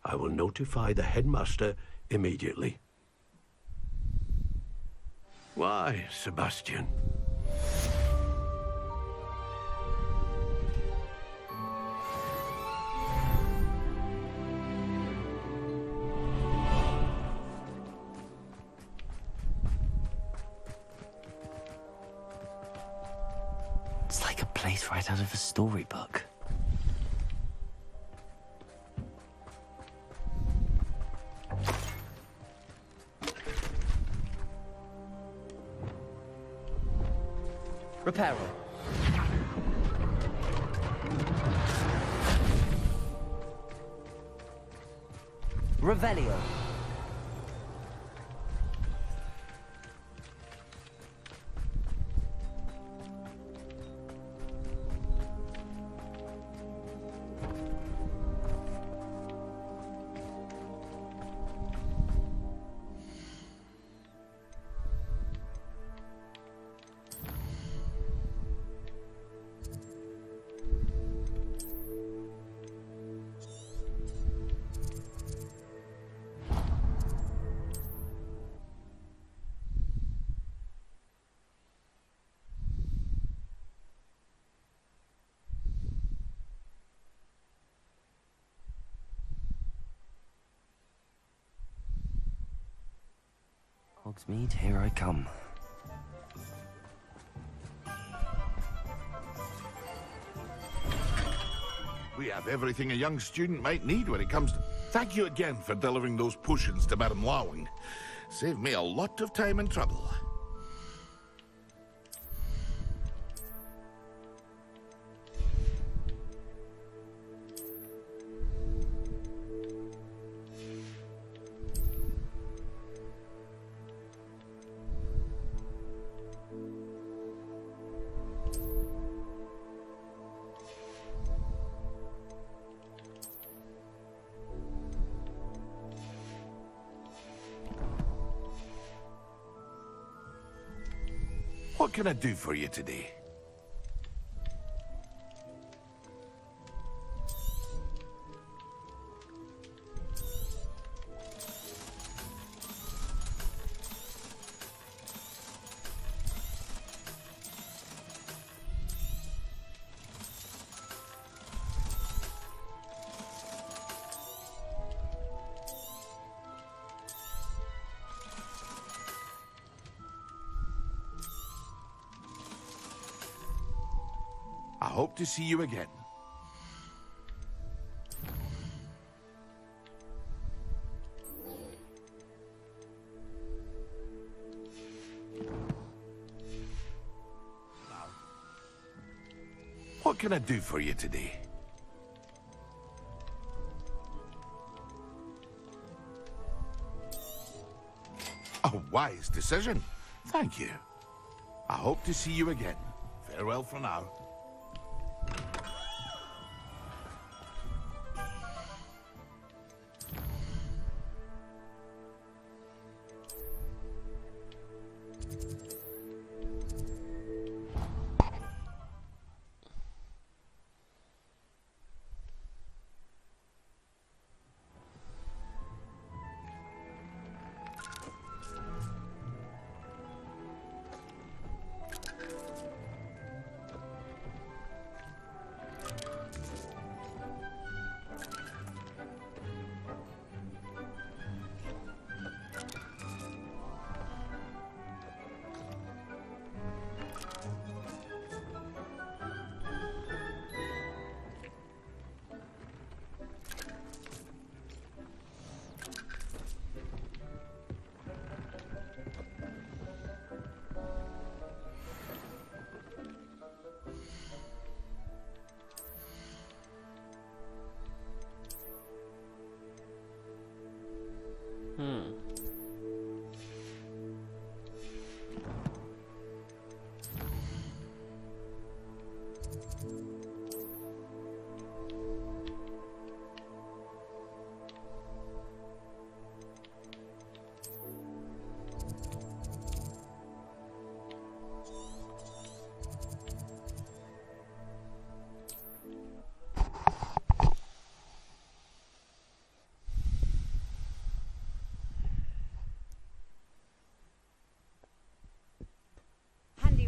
I will notify the headmaster immediately. Why, Sebastian? like a place right out of a storybook. Reparo. Revelio. Hogsmeade, here I come. We have everything a young student might need when it comes to... Thank you again for delivering those potions to Madame Lawing. Saved me a lot of time and trouble. What can I do for you today? I hope to see you again. What can I do for you today? A wise decision. Thank you. I hope to see you again. Farewell for now.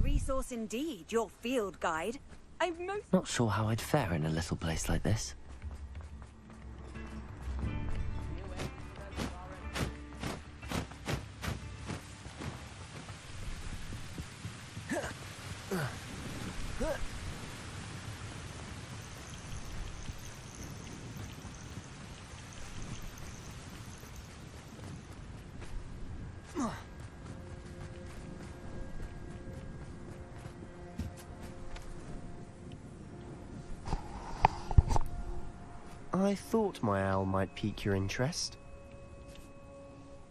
Resource indeed, your field guide. I'm Not sure how I'd fare in a little place like this. I thought my owl might pique your interest.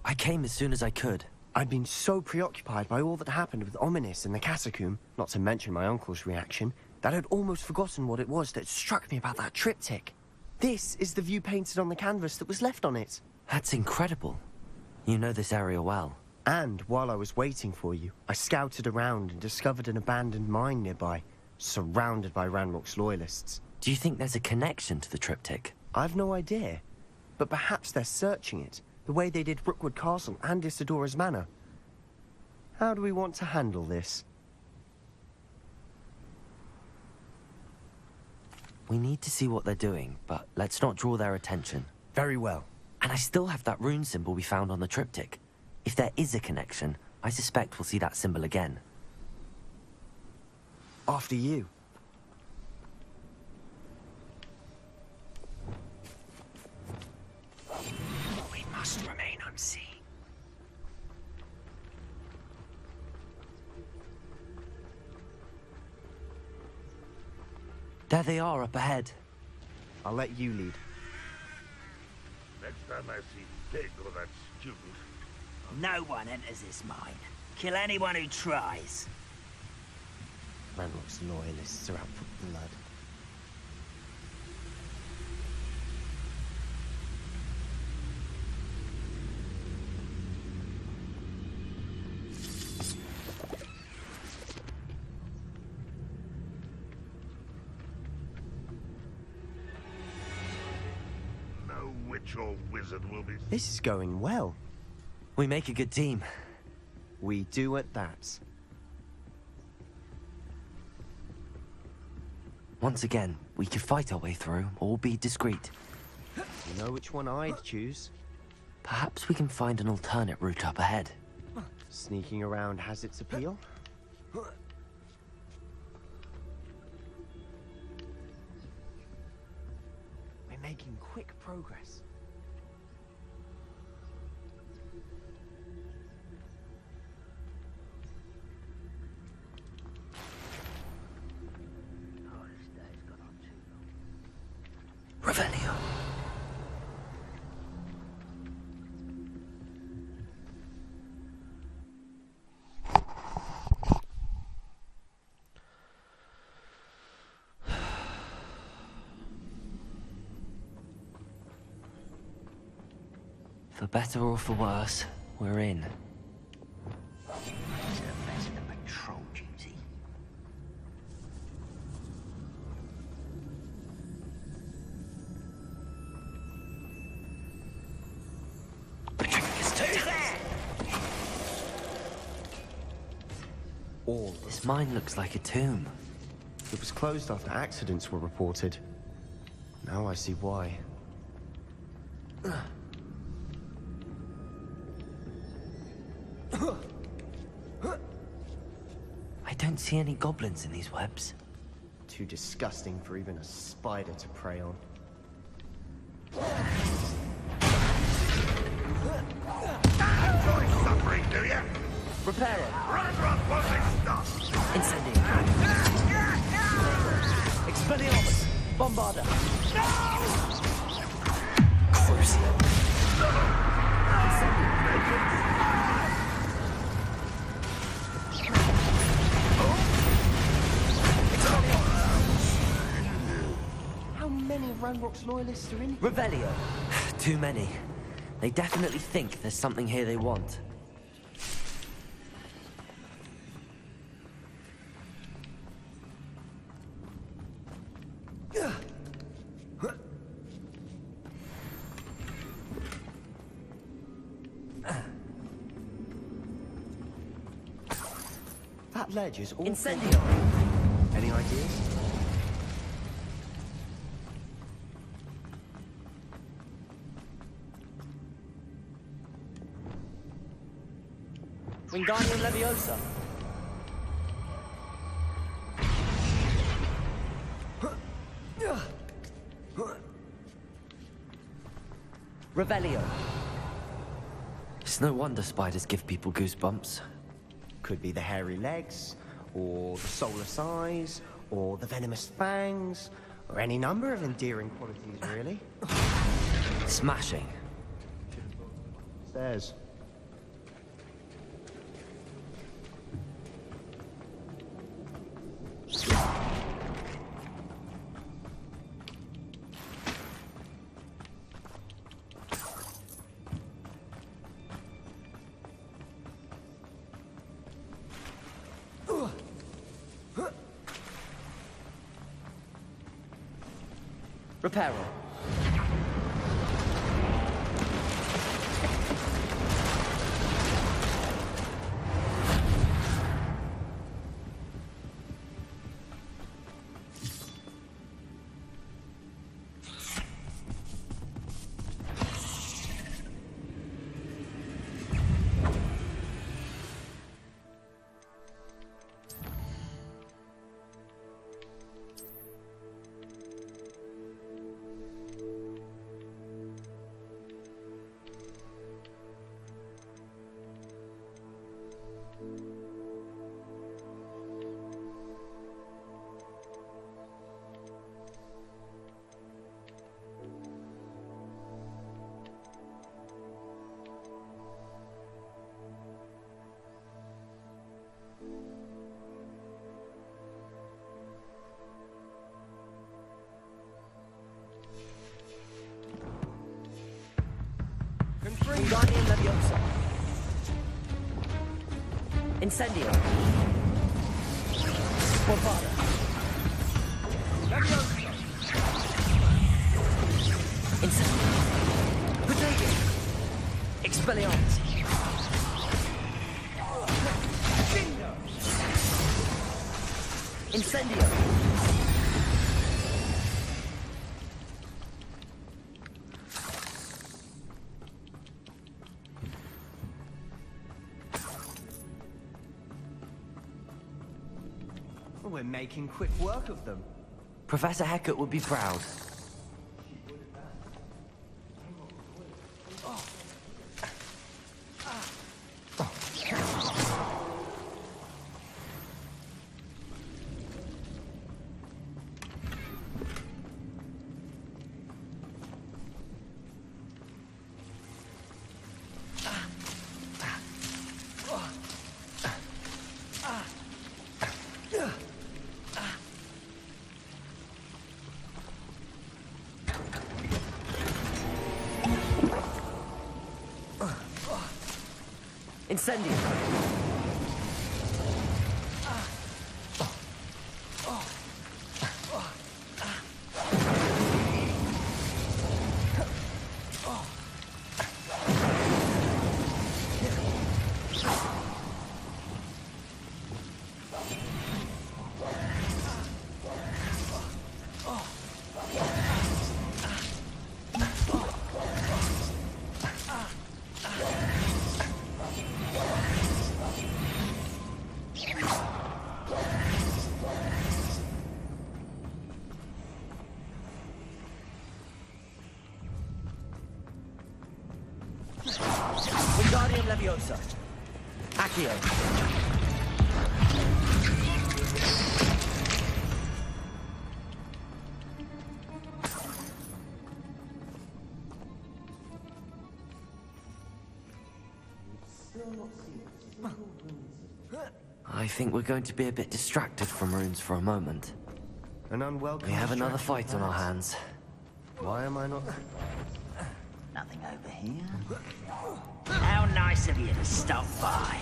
I came as soon as I could. I'd been so preoccupied by all that happened with Ominis in the catacomb, not to mention my uncle's reaction, that I'd almost forgotten what it was that struck me about that triptych. This is the view painted on the canvas that was left on it. That's incredible. You know this area well. And while I was waiting for you, I scouted around and discovered an abandoned mine nearby, surrounded by Ranrock's loyalists. Do you think there's a connection to the triptych? I've no idea, but perhaps they're searching it, the way they did Brookwood Castle and Isidora's Manor. How do we want to handle this? We need to see what they're doing, but let's not draw their attention. Very well. And I still have that rune symbol we found on the triptych. If there is a connection, I suspect we'll see that symbol again. After you. We must remain unseen. There they are up ahead. I'll let you lead. Next time I see Pig or that student... No one enters this mine. Kill anyone who tries. Ranrock's loyalists are out for blood. No witch or wizard will be... This is going well. We make a good team. We do at that. Once again, we could fight our way through, or be discreet. You know which one I'd choose? Perhaps we can find an alternate route up ahead. Sneaking around has its appeal. We're making quick progress. Revelio. For better or for worse, we're in. Patrol duty. All This mine looks like a tomb. It was closed after accidents were reported. Now I see why. I don't see any goblins in these webs. Too disgusting for even a spider to prey on. Enjoy suffering, do you? Reparo! Ranrock won't be stopped! Incendio! Expelliarmus! Bombarda! Crucio! How many of Ranrock's loyalists are in here? Revelio! Too many. They definitely think there's something here they want. That ledge is all... Incendio! Any ideas? Wingardium Leviosa. Revelio. It's no wonder spiders give people goosebumps. Could be the hairy legs, or the soulless eyes, or the venomous fangs, Or any number of endearing qualities, really. Smashing. Stairs. Reparo. Wingardium Leviosa. Incendio. Porvada. Leviosa. Incendio. Potato. Expelliarmus. Incendio. We're making quick work of them. Professor Hecat would be proud. Incendio. Wingardium Leviosa. Accio. I think we're going to be a bit distracted from runes for a moment. An unwelcome We have another distraction, fight on our perhaps. hands. Why am I not... Nothing over here. How nice of you to stop by.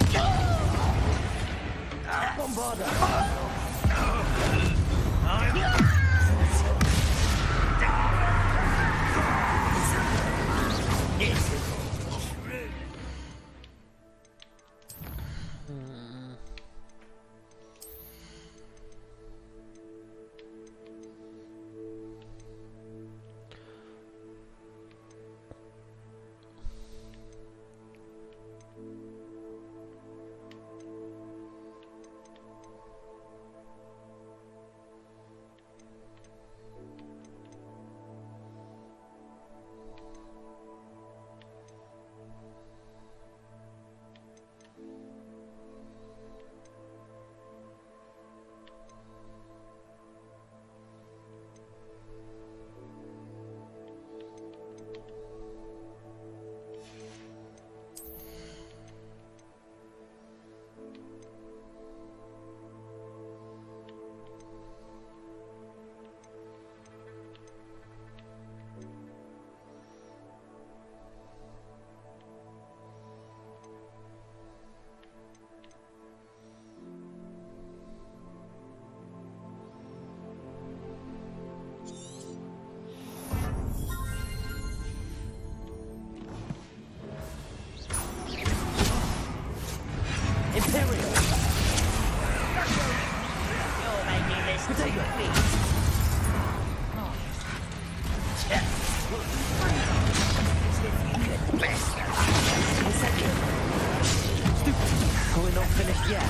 We're not finished yet.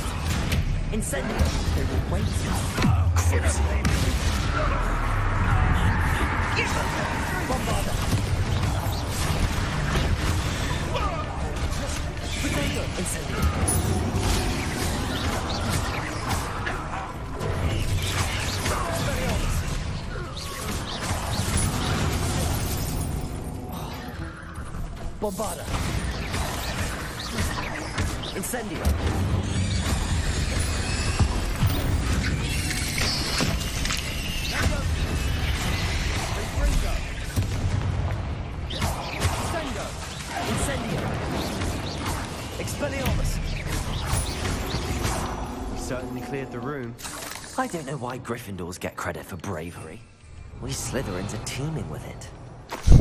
Incendio! They will wait. Bombarda! Potato! Incendio! Bombarda! Incendio! Certainly cleared the room. I don't know why Gryffindors get credit for bravery. We Slytherins are teeming with it.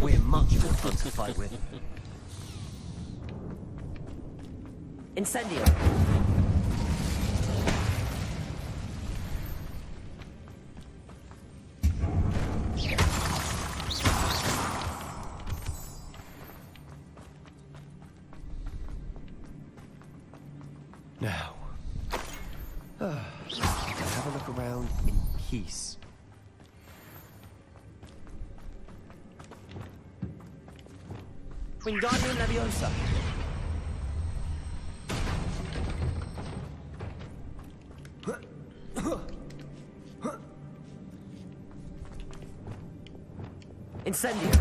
We're much more fun to fight with. Incendio! Now, we can have a look around in peace. Wingardium Leviosa! Incendio!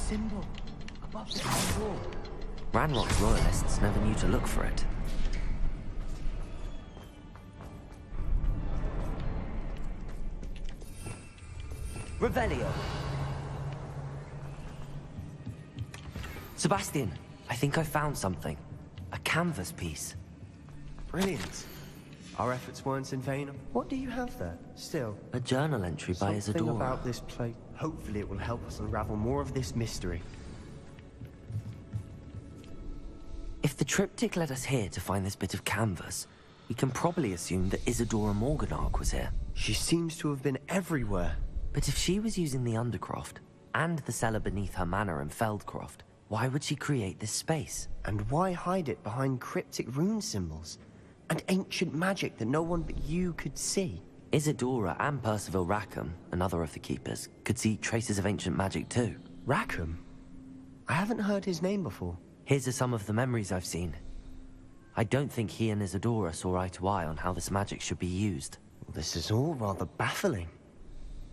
Symbol above the town wall. Ranrock royalists never knew to look for it. Revelio! Sebastian, I think I found something. A canvas piece. Brilliant. Our efforts weren't in vain. What do you have there? Still, A journal entry by something Isadora. about this place. Hopefully it will help us unravel more of this mystery. If the triptych led us here to find this bit of canvas, we can probably assume that Isadora Morganach was here. She seems to have been everywhere. But if she was using the Undercroft, and the cellar beneath her manor in Feldcroft, why would she create this space? And why hide it behind cryptic rune symbols? And ancient magic that no one but you could see? Isadora and Percival Rackham, another of the Keepers, could see traces of ancient magic too. Rackham? I haven't heard his name before. Here's some of the memories I've seen. I don't think he and Isadora saw eye to eye on how this magic should be used. This is all rather baffling.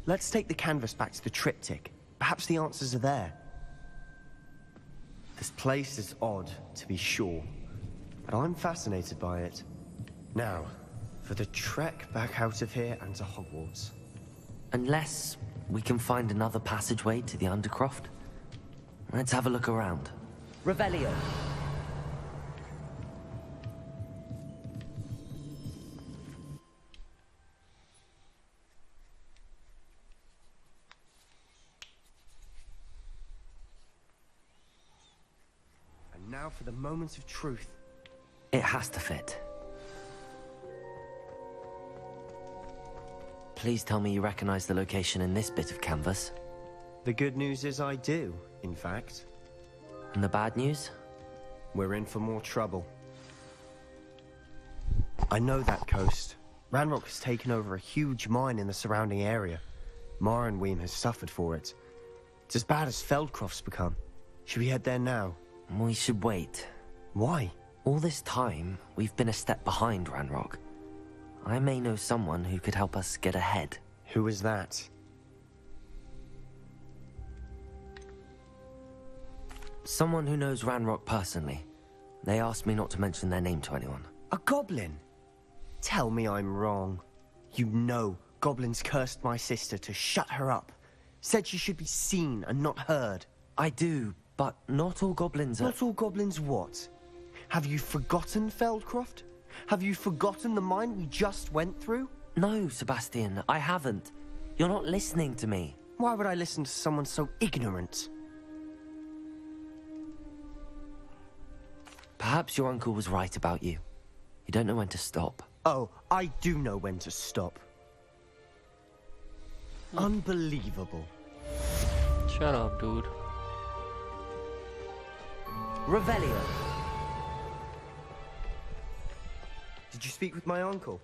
Let's take the canvas back to the triptych. Perhaps the answers are there. This place is odd, to be sure, but I'm fascinated by it. Now, for the trek back out of here and to Hogwarts. Unless we can find another passageway to the Undercroft. Let's have a look around. Revelio! And now for the moment of truth. It has to fit. Please tell me you recognize the location in this bit of canvas. The good news is I do, in fact. And the bad news? We're in for more trouble. I know that coast. Ranrock has taken over a huge mine in the surrounding area. Marrenweem has suffered for it. It's as bad as Feldcroft's become. Should we head there now? We should wait. Why? All this time, we've been a step behind Ranrock. I may know someone who could help us get ahead. Who is that? Someone who knows Ranrock personally. They asked me not to mention their name to anyone. A goblin? Tell me I'm wrong. You know goblins cursed my sister to shut her up. Said she should be seen and not heard. I do, but not all goblins are... Not all goblins what? Have you forgotten Feldcroft? Have you forgotten the mine we just went through? No, Sebastian, I haven't. You're not listening to me. Why would I listen to someone so ignorant? Perhaps your uncle was right about you. You don't know when to stop. Oh, I do know when to stop. Unbelievable. Shut up, dude. Revelio. Did you speak with my uncle?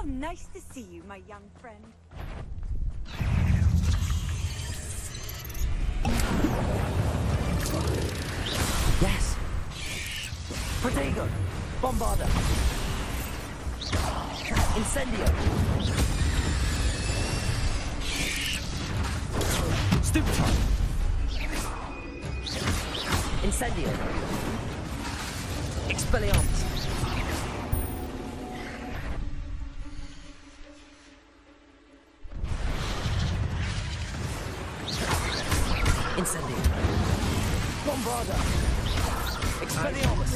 How nice to see you, my young friend. Yes. Protego. Bombarda. Incendio. Stoop time. Incendio. Expelliarmus. Incendio. Bombarda. Expelliarmus.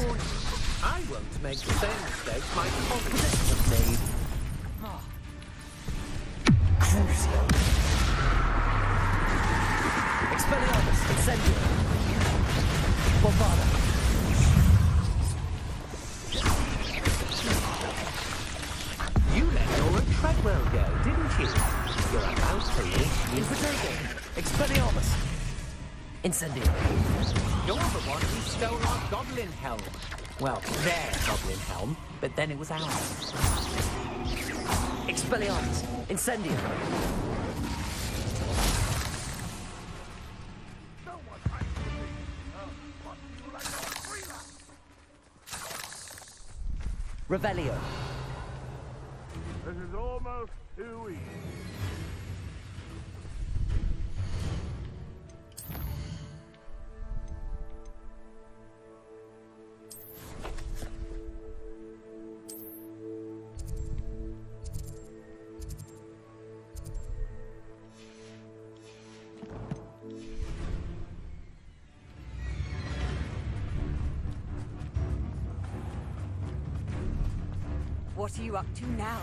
I won't make the same mistakes my Possession of made. Crucio. Expelliarmus. Incendio. Bombarda. You let Nora Treadwell go, didn't you? You're about to leave. Infiltrator. Expelliarmus. Incendio. You're the one who stole our goblin helm. Well, their goblin helm, but then it was ours. Expelliarmus. Incendio. Revelio. This is almost too easy. What are you up to now?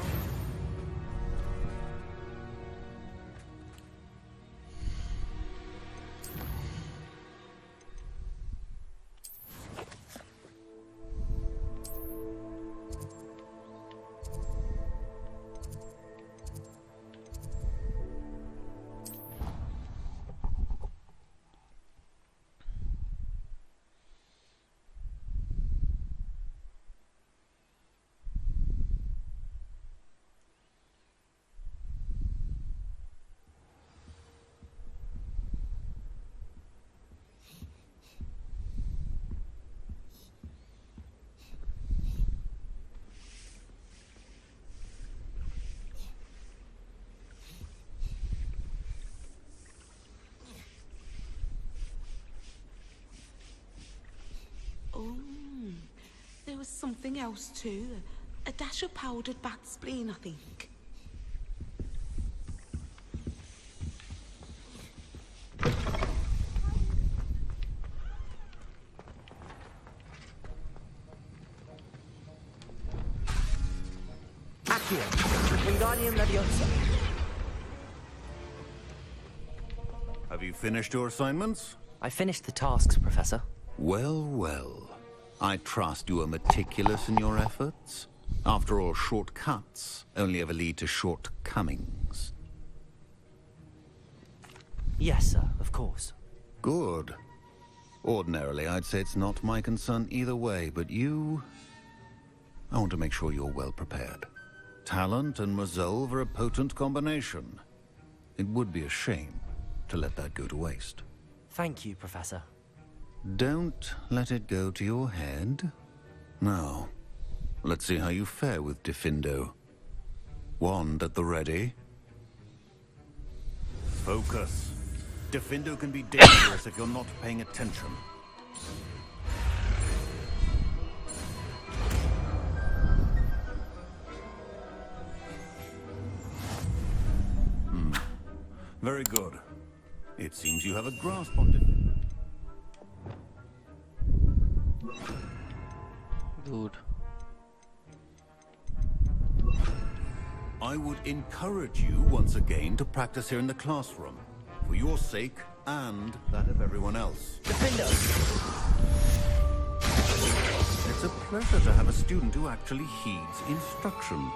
Oh, there was something else too. A dash of powdered bat spleen, I think. Accio, Wingardium Leviosa. Have you finished your assignments? I finished the tasks, Professor. Well, well. I trust you are meticulous in your efforts. After all, shortcuts only ever lead to shortcomings. Yes, sir, of course. Good. Ordinarily, I'd say it's not my concern either way, but you... I want to make sure you're well prepared. Talent and resolve are a potent combination. It would be a shame to let that go to waste. Thank you, Professor. Don't let it go to your head. Now, let's see how you fare with Diffindo. Wand at the ready. Focus. Diffindo can be dangerous if you're not paying attention. Very good. It seems you have a grasp on Diffindo. Dude. I would encourage you once again to practice here in the classroom, for your sake and that of everyone else. Diffindo! It's a pleasure to have a student who actually heeds instruction.